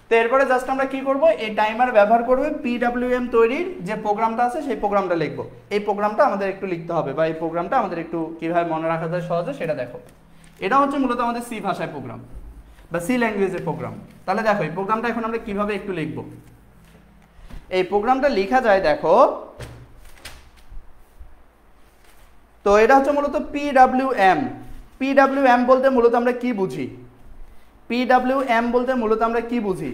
তো এরপরে জাস্ট আমরা কি করব, এই টাইমার ব্যবহার করবে পিডব্লিউএম তৈরির যে প্রোগ্রামটা আছে সেই প্রোগ্রামটা লিখবো। এই প্রোগ্রামটা আমাদের একটু লিখতে হবে, বা এই প্রোগ্রামটা আমাদের একটু কিভাবে মনে রাখা যায় সহজে সেটা দেখো। এটা হচ্ছে মূলত আমাদের সি ভাষায় প্রোগ্রাম বা সি ল্যাঙ্গুয়েজের প্রোগ্রাম। তাহলে দেখো এই প্রোগ্রামটা এখন আমরা কিভাবে একটু লিখবো। এই প্রোগ্রামটা লেখা যায় দেখো, তো এটা হচ্ছে মূলত পিডব্লিউএম। পিডব্লিউএম বলতে মূলত আমরা কি বুঝি, পিডব্লিউএম বলতে মূলত আমরা কি বুঝি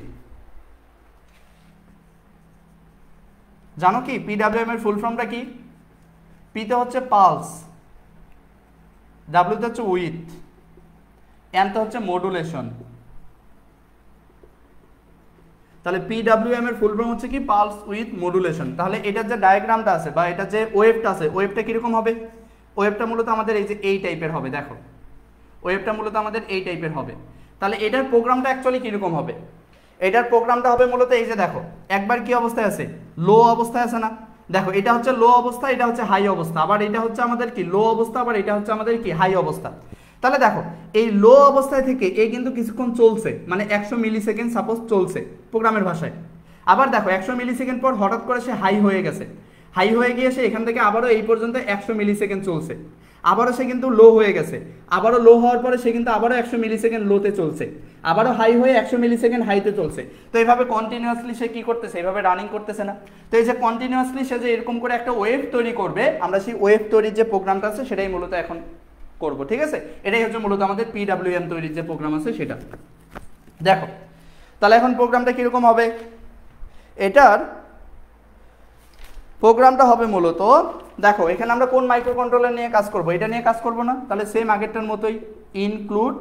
জানো কি? পিডব্লিউএম এর ফুল ফর্মটা কি? পিতে হচ্ছে পালস, ডাব্লিউতে হচ্ছে উইথ, এমতে হচ্ছে মডুলেশন। তাহলে পিডব্লিউএম এর ফুল ফর্ম হচ্ছে কি পালস উইথ মডুলেশন। তাহলে এটার যে ডায়াগ্রামটা আছে বা এটা যে ওয়েভটা আছে, ওয়েভটা কিরকম হবে? ওয়েভটা মূলত আমাদের এই যে এই টাইপের হবে। দেখো ওয়েভটা মূলত আমাদের এই টাইপের হবে। তাহলে এটার প্রোগ্রামটা অ্যাকচুয়ালি কিরকম হবে? এটার প্রোগ্রামটা হবে মূলত এই যে দেখো একবার কি অবস্থায় আছে, লো অবস্থায় আছে না? দেখো এটা হচ্ছে লো অবস্থা, এটা হচ্ছে হাই অবস্থা, আবার এটা হচ্ছে আমাদের কি লো অবস্থা, আবার এটা হচ্ছে আমাদের কি হাই অবস্থা। তাহলে দেখো এই লো অবস্থায় থেকে এই কিন্তু কিছুক্ষণ চলছে, মানে 100 মিলি সেকেন্ড সাপোজ চলছে প্রোগ্রামের ভাষায়। আবার দেখো 100 মিলি সেকেন্ড পর হঠাৎ করে সে হাই হয়ে গেছে, হাই হয়ে গিয়ে সে এখান থেকে আবারও এই পর্যন্ত 100 মিলি সেকেন্ড চলছে, আবারও সে কিন্তু লো হয়ে গেছে, আবারও লো হওয়ার পরে সে কিন্তু আবারও 100 মিলি সেকেন্ড লোতে চলছে, আবারও হাই হয়ে 100 মিলি সেকেন্ড হাইতে চলছে। তো এইভাবে কন্টিনিউয়াসলি সে কি করতেছে, এইভাবে রানিং করতেছে না? তো এই যে কন্টিনিউয়াসলি সে যে এরকম করে একটা ওয়েভ তৈরি করবে, আমরা সেই ওয়েভ তৈরির যে প্রোগ্রামটা আছে সেটাই মূলত এখন করব। ঠিক আছে, এটাই হচ্ছে মূলত আমাদের পিডব্লিউএম তৈরির যে প্রোগ্রাম আছে সেটা। দেখো তাহলে এখন প্রোগ্রামটা কিরকম হবে, এটার প্রোগ্রামটা হবে মূলত, দেখো এখানে আমরা কোন মাইক্রো কন্ট্রোলার নিয়ে কাজ করব, এটা নিয়ে কাজ করব না, তাহলে সেম আগেরটার মতোই ইনক্লুড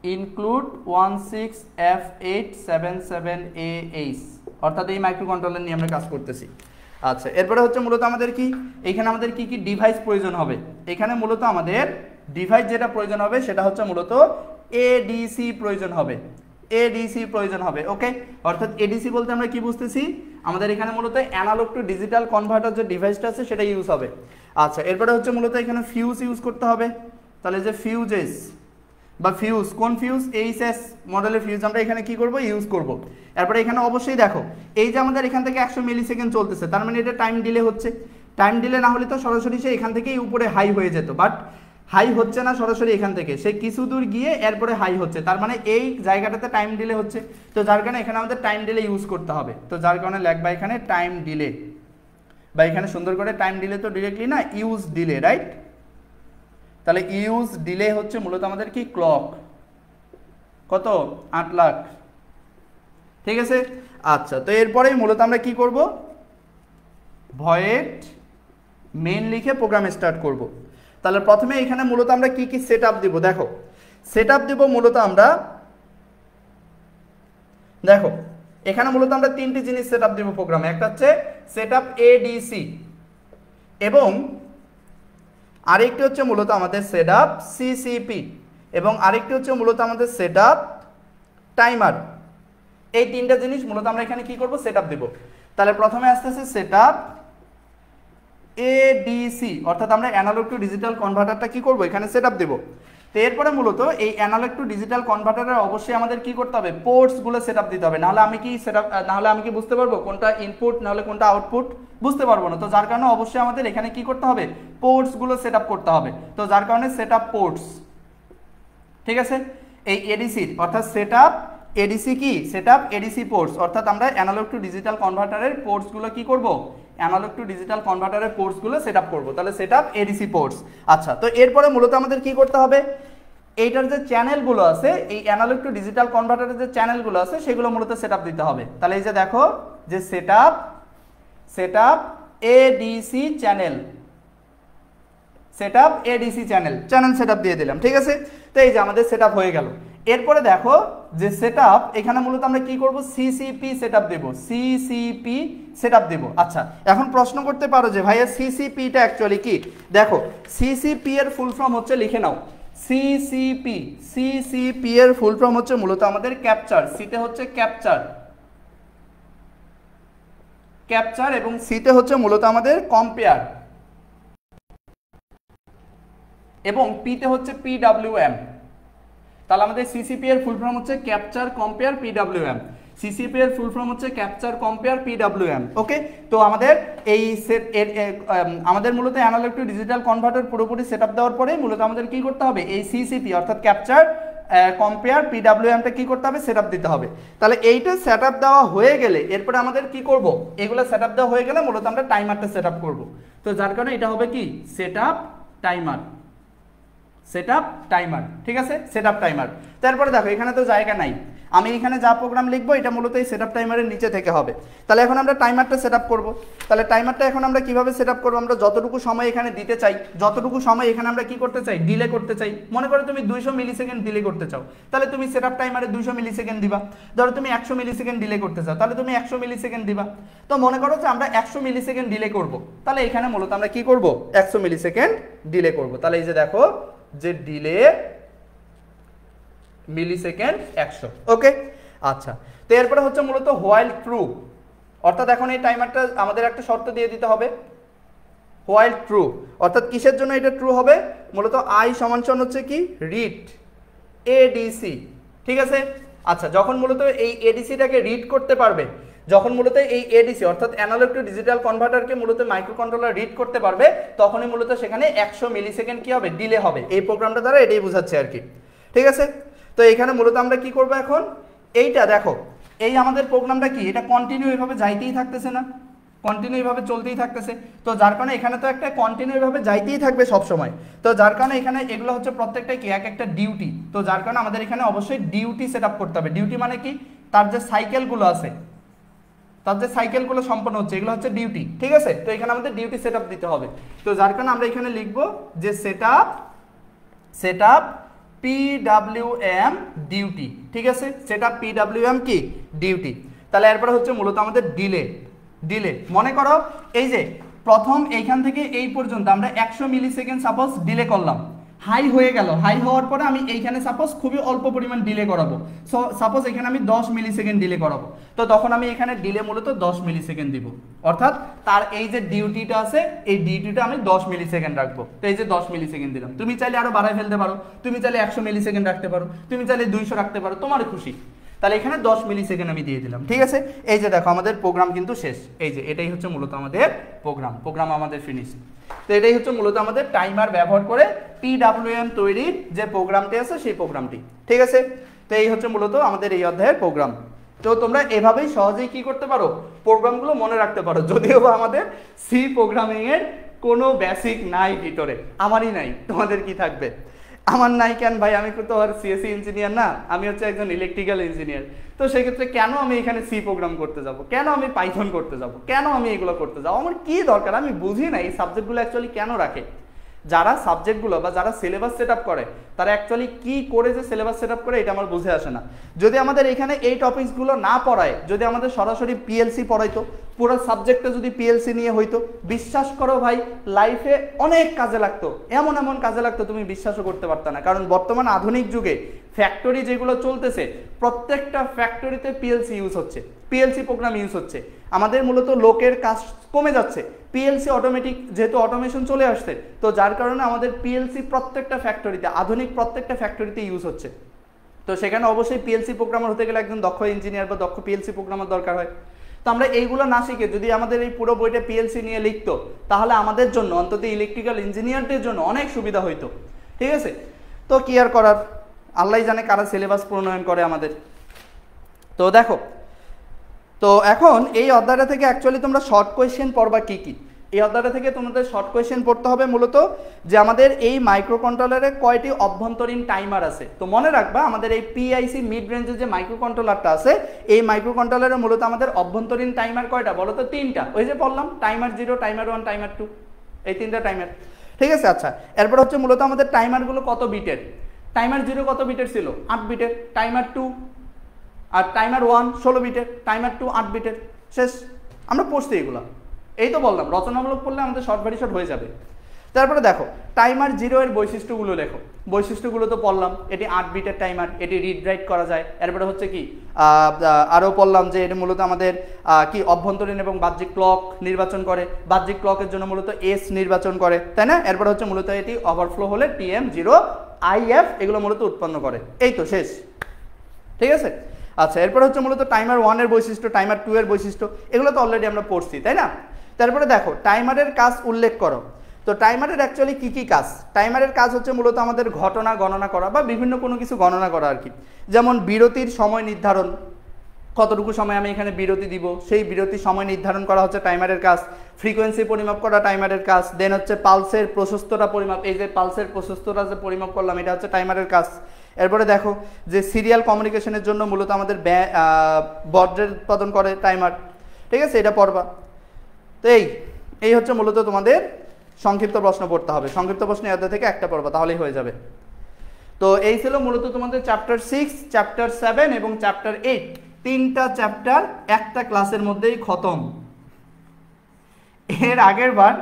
16F877AH, অর্থাৎ এই মাইক্রো কন্ট্রোলার নিয়ে আমরা কাজ করতেছি। আচ্ছা এরপরে হচ্ছে মূলত আমাদের কি, এখানে আমাদের কি কি ডিভাইস প্রয়োজন হবে? এখানে মূলত আমাদের ডিভাইস যেটা প্রয়োজন হবে সেটা হচ্ছে মূলত এডিসি প্রয়োজন হবে, এডিসি প্রয়োজন হবে। ওকে, অর্থাৎ এডিসি বলতে আমরা কি বুঝতেছি, আমাদের এখানে মূলত অ্যানালগ টু ডিজিটাল কনভার্টার যে ডিভাইসটা আছে সেটা ইউজ হবে। আচ্ছা এরপরে হচ্ছে মূলত এখানে ফিউজ ইউজ করতে হবে। তাহলে যে ফিউজেস বা ফিউজ, কোন ফিউজ? এইচএস মডেলের ফিউজ আমরা এখানে কি করব, ইউজ করব। এরপরে এখানে অবশ্যই দেখো এই যে আমাদের এখান থেকে 100 মিলি সেকেন্ড চলতেছে, তার মানে এটা টাইম ডিলে হচ্ছে। টাইম ডিলে না হলে তো সরাসরি সে এখান থেকেই উপরে হাই হয়ে যেত, বাট হাই হচ্ছে না সরাসরি এখান থেকে, সে কিছু দূর গিয়ে এরপরে হাই হচ্ছে, তার মানে এই জায়গাটাতে টাইম ডিলে হচ্ছে। তো যার কারণে এখানে আমাদের টাইম ডিলে ইউজ করতে হবে। তো যার কারণে লিখবা এখানে টাইম ডিলে, বা এখানে সুন্দর করে টাইম ডিলে তো ডিরেক্টলি না, ইউজ ডিলে, রাইট? তাহলে ইউজ ডিলে হচ্ছে মূলত আমাদের কি ক্লক, কত 8 লাখ। ঠিক আছে, আচ্ছা তো এরপরেই মূলত আমরা কি করব, ভয়েড মেইন লিখে প্রোগ্রাম স্টার্ট করব। তাহলে প্রথমে এখানে মূলত আমরা কি কি সেটআপ দিব, দেখো সেটআপ দিব মূলত আমরা, দেখো এখানে মূলত আমরা তিনটি জিনিস সেটআপ দিব প্রোগ্রামে। একটা হচ্ছে সেটআপ এডিসি এবং আরেকটি হচ্ছে মূলত আমাদের সেটআপ সিসিপি এবং আরেকটি হচ্ছে মূলত আমাদের সেটআপ টাইমার। এই তিনটা জিনিস মূলত আমরা এখানে কি করব, সেটআপ দেব। তাহলে প্রথমে আসতেছে সেটআপ এডিসি অর্থাৎ আমরা অ্যানালগ টু ডিজিটাল কনভার্টারটা কি করব এখানে সেটআপ দেব। তো এরপরে মূলত এই অ্যানালগ টু ডিজিটাল কনভার্টারের অবশ্যই আমাদের কি করতে হবে, পোর্টসগুলো সেটআপ দিতে হবে, নাহলে আমি কি বুঝতে পারবো কোনটা ইনপুট নাহলে কোনটা আউটপুট, বুঝতে পারবো না। তো যার কারণে অবশ্যই আমাদের এখানে কি করতে হবে, পোর্টসগুলো সেটআপ করতে হবে। তো যার কারণে সেটআপ পোর্টস, ঠিক আছে, এই এডিসির অর্থাৎ সেটআপ এডিসি কি, সেটআপ এডিসি পোর্টস অর্থাৎ আমরা অ্যানালগ টু ডিজিটাল কনভার্টারের পোর্টসগুলো কি করব, অ্যানালগ টু ডিজিটাল কনভার্টারের পোর্টসগুলো সেটআপ করব। তাহলে সেটআপ এডিসি পোর্টস। আচ্ছা, তো এরপরে মূলত আমাদের কি করতে হবে, এইটার যে চ্যানেলগুলো আছে, এই অ্যানালগ টু ডিজিটাল কনভার্টারের যে চ্যানেলগুলো আছে সেগুলো মূলত সেটআপ দিতে হবে। তাহলে এই যে দেখো যে setup ADC channel, setup ADC channel setup দিয়ে দিলাম, ঠিক আছে। তো এই যে আমাদের সেটআপ হয়ে গেল। এরপরে দেখো যে সেটআপ এখানে মূলত আমরা কি করব, সিসিপি সেটআপ দেব, সিসিপি সেটআপ দেব। আচ্ছা, এখন প্রশ্ন করতে পারো যে ভাইয়া সিসিপিটা অ্যাকচুয়ালি কি, দেখো সিসিপি এর ফুল ফর্ম হচ্ছে, লিখে নাও সিসিপি এর ফুল ফর্ম হচ্ছে মূলত আমাদের ক্যাপচার, সিতে হচ্ছে ক্যাপচার এবং সিতে হচ্ছে মূলত আমাদের কম্পেয়ার এবং পিতে হচ্ছে পিডব্লিউএম। তাহলে আমাদের সিসিপি এর ফুল ফর্ম হচ্ছে ক্যাপচার কম্পেয়ার পিডব্লিউএম, সিসিপি এর ফুল ফর্ম হচ্ছে ক্যাপচার কম্পেয়ার পিডব্লিউএম। ওকে, তো আমাদের এই আমাদের মূলত অ্যানালগ টু ডিজিটাল কনভার্টার পুরোপুরি সেটআপ দেওয়ার পরে মূলত আমাদের কি করতে হবে, এই সিসিপি অর্থাৎ ক্যাপচার কম্পেয়ার পিডব্লিউএমটা কি করতে হবে, সেটআপ দিতে হবে। তাহলে এইটা সেটআপ দেওয়া হয়ে গেলে এরপরে আমাদের কি করব, এগুলো সেটআপ দেওয়া হয়ে গেলে মূলত আমরা টাইমারটা সেটআপ করব। তো যার কারণে এটা হবে কি সেটআপ টাইমার, ঠিক আছে, সেটআপ টাইমার। তারপরে দেখো এখানে তো জায়গা নাই, আমি এখানে যা প্রোগ্রাম লিখবো এটা মূলত এই সেটআপ টাইমারের নিচে থেকে হবে। তাহলে এখন আমরা টাইমারটা সেটআপ করব। তাহলে টাইমারটা এখন আমরা কিভাবে সেটআপ করব, আমরা যতটুকু সময় এখানে দিতে চাই, যতটুকু সময় এখানে আমরা কি করতে চাই, ডিলে করতে চাই। মনে করো তুমি 200 মিলিসেকেন্ড ডিলে করতে চাও, তাহলে তুমি সেটআপ টাইমারে 200 মিলিসেকেন্ড দিবা। ধরো তুমি 100 মিলিসেকেন্ড ডিলে করতে চাও, তাহলে তুমি 100 মিলিসেকেন্ড দিবা। তো মনে করো যে আমরা 100 মিলিসেকেন্ড ডিলে করব, তাহলে এখানে মূলত আমরা কি করব, 100 মিলিসেকেন্ড ডিলে করব। তাহলে এই যে দেখো যে ডিলে মিলিসেকেন্ড 100। ওকে, আচ্ছা, তো এরপরে হচ্ছে মূলত হোয়াইল ট্রু, অর্থাৎ এখন এই টাইমারটা আমাদের একটা শর্ত দিয়ে দিতে হবে, হোয়াইল ট্রু অর্থাৎ কিসের জন্য এটা ট্রু হবে, মূলত আই সমান হচ্ছে কি রিড এডিসি, ঠিক আছে। আচ্ছা, যখন মূলত এই এডিসিটাকে রিড করতে পারবে, যখন মূলত এই এডিসি অর্থাৎ অ্যানালগ টু ডিজিটাল কনভার্টারকে মূলত মাইক্রোকন্ট্রোলার রিড করতে পারবে, তখনই মূলত সেখানে 100 মিলিসেকেন্ড কি হবে, ডিলে হবে। এই প্রোগ্রামটা দ্বারা এটাই বোঝাচ্ছে আর কি, ঠিক আছে। তো এখানে মূলত আমরা কি করব, এখন এইটা দেখো এই আমাদের প্রোগ্রামটা কি, এটা কন্টিনিউ এভাবে যাইতেই থাকতেছে না, কন্টিনিউ এভাবে চলতেই থাকতেছে। তো যার কারণে এখানে তো একটা কন্টিনিউ এভাবে যাইতেই থাকবে সব সময়। তো যার কারণে এখানে এগুলো হচ্ছে প্রত্যেকটাই কি এক একটা ডিউটি। তো যার কারণে আমাদের এখানে অবশ্যই ডিউটি সেটআপ করতে হবে। ডিউটি মানে কি, তার যে সাইকেলগুলো আছে, তার যে সাইকেলগুলো সম্পন্ন হচ্ছে এগুলো হচ্ছে ডিউটি, ঠিক আছে। তো এখানে আমাদের ডিউটি সেটআপ দিতে হবে। তো যার কারণে আমরা এখানে লিখবো যে সেটআপ পিডব্লিউএম ডিউটি, ঠিক আছে, সেটআপ পিডব্লিউএম কি ডিউটি। তাহলে এরপরে হচ্ছে মূলত আমাদের ডিলে মনে করো এই যে প্রথম এইখান থেকে এই পর্যন্ত আমরা 100 মিলিসেকেন্ড সাপোজ ডিলে করলাম, হাই হয়ে গেল, হাই হওয়ার পরে আমি এইখানে সাপোজ খুবই অল্প পরিমাণ ডিলে করাবো। সো সাপোজ এখানে আমি 10 মিলিসেকেন্ড ডিলে করাবো, তো তখন আমি এখানে ডিলে মূলত 10 মিলিসেকেন্ড দিব, অর্থাৎ তার এই যে ডিউটিটা আছে এই ডিউটিটা আমি 10 মিলিসেকেন্ড রাখবো। তো এই যে 10 মিলিসেকেন্ড দিলাম, তুমি চাইলে আরো বাড়ায় ফেলতে পারো, তুমি চাইলে 100 মিলিসেকেন্ড রাখতে পারো, তুমি চাইলে 200 রাখতে পারো, তোমার খুশি। তাহলে এখানে 10 মিলিসেকেন্ড আমি দিয়ে দিলাম, ঠিক আছে। এই যে দেখো আমাদের প্রোগ্রাম কিন্তু শেষ, এই যে এটাই হচ্ছে মূলত আমাদের প্রোগ্রাম আমাদের ফিনিশ। তো এটাই হচ্ছে মূলত আমাদের টাইমার ব্যবহার করে পিডব্লিউএম তৈরির যে প্রোগ্রামটি আছে সেই প্রোগ্রামটি, ঠিক আছে। তো এই হচ্ছে মূলত আমাদের এই অধ্যায়ের প্রোগ্রাম। তো তোমরা এভাবেই সহজেই কি করতে পারো, প্রোগ্রামগুলো মনে রাখতে পারো। যদিও বা আমাদের সি প্রোগ্রামিং এর কোনো বেসিক নাই ভিতরে, আমারই নাই, তোমাদের কি থাকবে? আমার নাই কেন ভাই, আমি তো আর সিএসসি ইঞ্জিনিয়ার না, আমি হচ্ছে একজন ইলেকট্রিক্যাল ইঞ্জিনিয়ার। তো সেক্ষেত্রে কেন আমি এখানে সি প্রোগ্রাম করতে যাব, কেন আমি পাইথন করতে যাব, কেন আমি এগুলো করতে যাব, আমার কি দরকার? আমি বুঝি না এই সাবজেক্টগুলো অ্যাকচুয়ালি কেন রাখে। যারা সাবজেক্টগুলো বা যারা সিলেবাস সেট আপ করে তারা অ্যাকচুয়ালি কি করে যে সিলেবাস সেট আপ করে এটা আমার বুঝে আসে না। যদি আমাদের এখানে এই টপিকসগুলো না পড়ায়, যদি আমাদের সরাসরি পিএলসি পড়াইতো, পুরো সাবজেক্টটা যদি পিএলসি নিয়ে হইতো, বিশ্বাস করো ভাই লাইফে অনেক কাজে লাগতো, এমন কাজে লাগতো তুমি বিশ্বাসও করতে পারতো না। কারণ বর্তমান আধুনিক যুগে ফ্যাক্টরি যেগুলো চলতেছে প্রত্যেকটা ফ্যাক্টরিতে পিএলসি ইউজ হচ্ছে, পিএলসি প্রোগ্রাম ইউজ হচ্ছে। আমাদের মূলত লোকের কাজ কমে যাচ্ছে, পিএলসি অটোমেটিক যেহেতু অটোমেশন চলে আসছে, তো যার কারণে আমাদের পিএলসি প্রত্যেকটা ফ্যাক্টরিতে, আধুনিক প্রত্যেকটা ফ্যাক্টরিতে ইউজ হচ্ছে। তো সেখানে অবশ্যই পিএলসি প্রোগ্রামার হতে গেলে একজন দক্ষ ইঞ্জিনিয়ার বা দক্ষ পিএলসি প্রোগ্রামার দরকার হয়। তো আমরা এইগুলো না শিখে যদি আমাদের এই পুরো বইটা পিএলসি নিয়ে লিখতো, তাহলে আমাদের জন্য অন্তত ইলেকট্রিক্যাল ইঞ্জিনিয়ারদের জন্য অনেক সুবিধা হইতো। ঠিক আছে, তো কি আর করার, আল্লাহ জানে কারা সিলেবাস প্রণয়ন করে আমাদের। তো দেখো, তো এখন এই অধ্যায়টা থেকে অ্যাকচুয়ালি তোমরা শর্ট কোয়েশ্চেন পড়বা কি কি। এই অধ্যায়টা থেকে তোমাদের শর্ট কোয়েশ্চেন পড়তে হবে মূলত যে আমাদের এই মাইক্রো কন্ট্রোলারে কয়টি অভ্যন্তরীণ টাইমার আছে। তো মনে রাখবা আমাদের এই পিআইসি মিড রেঞ্জের যে মাইক্রো কন্ট্রোলারটা আছে, এই মাইক্রো কন্ট্রোলারে মূলত আমাদের অভ্যন্তরীণ টাইমার কয়টা বলো তো? 3টা। ওই যে বললাম টাইমার 0, টাইমার 1, টাইমার 2, এই 3টা টাইমার। ঠিক আছে, আচ্ছা এরপর হচ্ছে মূলত আমাদের টাইমারগুলো কত বিটের। টাইমার 0 কত বিটের ছিল? 8 বিটের। টাইমার 2 আর টাইমার 1 16 বিটের, টাইমার 2 8 বিটের। শেষ, আমরা পড়ছি এগুলো। এই তো বললাম রচনামূলক পড়লে আমাদের শর্ট ভেরি শর্ট হয়ে যাবে। তারপরে দেখো টাইমার 0 এর বৈশিষ্ট্যগুলো লেখো। বৈশিষ্ট্যগুলো তো পড়লাম, এটি 8 বিটের টাইমার, এটি রিড রাইট করা যায়। এরপরে হচ্ছে কি আরও পড়লাম যে এটি মূলত আমাদের কি অভ্যন্তরীণ এবং বাহ্যিক ক্লক নির্বাচন করে, বাহ্যিক ক্লকের জন্য মূলত এস নির্বাচন করে, তাই না? এরপরে হচ্ছে মূলত এটি ওভারফ্লো হলে TM0 IF এগুলো মূলত উৎপন্ন করে। এই তো শেষ। ঠিক আছে, আচ্ছা এরপর হচ্ছে মূলত টাইমার 1 এর বৈশিষ্ট্য, টাইমার 2 এর বৈশিষ্ট্য, এগুলো তো অলরেডি আমরা পড়ছি, তাই না? তারপরে দেখো টাইমারের কাজ উল্লেখ করো। তো টাইমারের অ্যাকচুয়ালি কি কি কাজ? টাইমারের কাজ হচ্ছে মূলত আমাদের ঘটনা গণনা করা বা বিভিন্ন কোনো কিছু গণনা করা আর কি। যেমন বিরতির সময় নির্ধারণ, কতটুকু সময় আমি এখানে বিরতি দিব, সেই বিরতির সময় নির্ধারণ করা হচ্ছে টাইমারের কাজ। ফ্রিকোয়েন্সি পরিমাপ করা টাইমারের কাজ। দেন হচ্ছে পালসের প্রশস্ততা পরিমাপ, এই যে পালসের প্রশস্ততা যে পরিমাপ করলাম এটা হচ্ছে টাইমারের কাজ। এরপরে দেখো যে সিরিয়াল কমিউনিকেশনের জন্য মূলত আমাদের বর্জ্যের উৎপাদন করে টাইমার। ঠিক আছে, এটা পড়বা। তো এই হচ্ছে মূলত তোমাদের সংক্ষিপ্ত প্রশ্ন পড়তে হবে। সংক্ষিপ্ত প্রশ্ন অধ্যায় থেকে একটা পড়বা, তাহলেই হয়ে যাবে। তো এই ছিল মূলত তোমাদের চ্যাপ্টার 6, চ্যাপ্টার 7 এবং চ্যাপ্টার 8, 3টা চ্যাপ্টার একটা ক্লাসের মধ্যেই খতম। এর আগের বার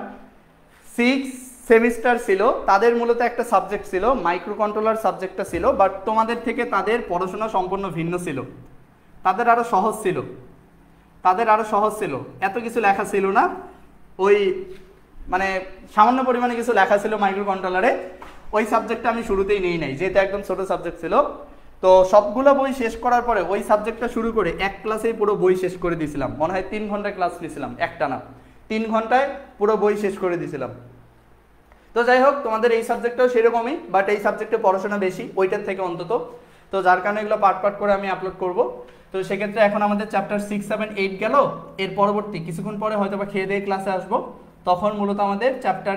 6 সেমিস্টার ছিল, তাদের মূলত একটা সাবজেক্ট ছিল মাইক্রো কন্ট্রোলার সাবজেক্টটা ছিল, বাট তোমাদের থেকে তাদের পড়াশোনা সম্পূর্ণ ভিন্ন ছিল। তাদের আরো সহজ ছিল, এত কিছু লেখা ছিল না, ওই মানে সামান্য পরিমাণে কিছু লেখা ছিল মাইক্রো কন্ট্রোলারে। ওই সাবজেক্টটা আমি শুরুতেই নেই নাই, যেহেতু একদম ছোট সাবজেক্ট ছিল। তো সবগুলো বই শেষ করার পরে ওই সাবজেক্টটা শুরু করে এক ক্লাসেই পুরো বই শেষ করে দিয়েছিলাম। মনে হয় 3 ঘন্টায় ক্লাস নিয়েছিলাম, একটা না 3 ঘন্টায় পুরো বই শেষ করে দিয়েছিলাম। তো যাই হোক, তোমাদের এই সাবজেক্টটাও সেরকমই, বাট এই সাবজেক্টে পড়াশোনা বেশি ওইটার থেকে অন্তত। তো যার কারণে এগুলো পার্ট করে আমি আপলোড করব। তো সেক্ষেত্রে এখন আমাদের চ্যাপ্টার 6, 7, 8 গেল। এর পরবর্তী কিছুক্ষণ পরে হয়তো বা খেয়ে দিয়ে ক্লাসে আসবো, তখন মূলত আমাদের চ্যাপ্টার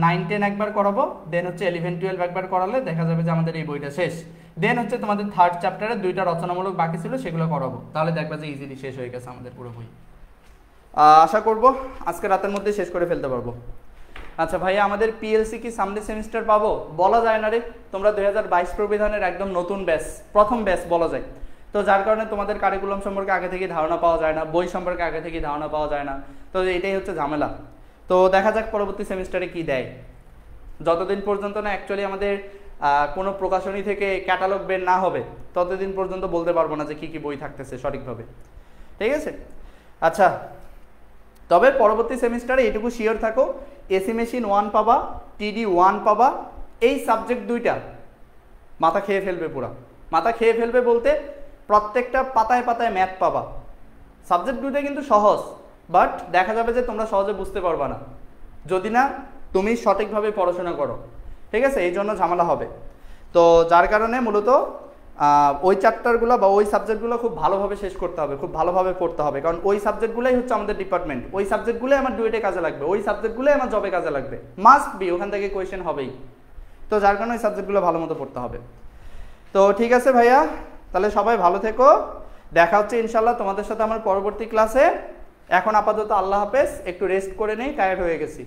9, 10 একবার করাবো। দেন হচ্ছে 11, 12 একবার করালে দেখা যাবে যে আমাদের এই বইটা শেষ। দেন হচ্ছে তোমাদের 3rd চ্যাপ্টারে 2টা রচনামূলক বাকি ছিল, সেগুলো করাবো। তাহলে দেখবা যে ইজিলি শেষ হয়ে গেছে আমাদের পুরো বই। আশা করব আজকে রাতের মধ্যে শেষ করে ফেলতে পারবো। আচ্ছা ভাইয়া, আমাদের পিএলসি কি সামনে সেমিস্টার পাবো? বলা যায় না রে, তোমরা 2022 প্রবিধানের একদম নতুন ব্যাচ, প্রথম ব্যাচ বলা যায়। তো যার কারণে তোমাদের কারিকুলাম সম্পর্কে আগে থেকে ধারণা পাওয়া যায় না, বই সম্পর্কে আগে থেকে ধারণা পাওয়া যায় না। তো এটাই হচ্ছে ঝামেলা। তো দেখা যাক পরবর্তী সেমিস্টারে কি দেয়। যতদিন পর্যন্ত না অ্যাকচুয়ালি আমাদের কোনো প্রকাশনী থেকে ক্যাটালগ বের না হবে, ততদিন পর্যন্ত বলতে পারবো না যে কি কি বই থাকতেছে সঠিকভাবে। ঠিক আছে, আচ্ছা তবে পরবর্তী সেমিস্টারে এটুকু শিওর থাকো, এসি মেশিন 1 পাবা, TD 1 পাবা। এই সাবজেক্ট 2টা মাথা খেয়ে ফেলবে, পুরা মাথা খেয়ে ফেলবে বলতে প্রত্যেকটা পাতায় পাতায় ম্যাথ পাবা। সাবজেক্ট 2টা কিন্তু সহজ, বাট দেখা যাবে যে তোমরা সহজে বুঝতে পারবা না যদি না তুমি সঠিকভাবে পড়াশোনা করো। ঠিক আছে, এই জন্য ঝামেলা হবে। তো যার কারণে মূলত ওই চ্যাপ্টারগুলো বা ওই সাবজেক্টগুলো খুব ভালোভাবে শেষ করতে হবে, খুব ভালোভাবে পড়তে হবে, কারণ ওই সাবজেক্টগুলোই হচ্ছে আমাদের ডিপার্টমেন্ট। ওই সাবজেক্টগুলোই আমার ডুয়েটে কাজে লাগবে, ওই সাবজেক্টগুলোই আমার জবে কাজে লাগবে, মাস্ট বি, ওখান থেকে কোয়েশ্চেন হবেই। তো যার কারণে ওই সাবজেক্টগুলো ভালো মতো পড়তে হবে। তো ঠিক আছে ভাইয়া, তাহলে সবাই ভালো থেকো, দেখা হচ্ছে ইনশাল্লাহ তোমাদের সাথে আমার পরবর্তী ক্লাসে। এখন আপাতত আল্লাহ হাফেজ, একটু রেস্ট করে নেই, টায়ার্ড হয়ে গেছি।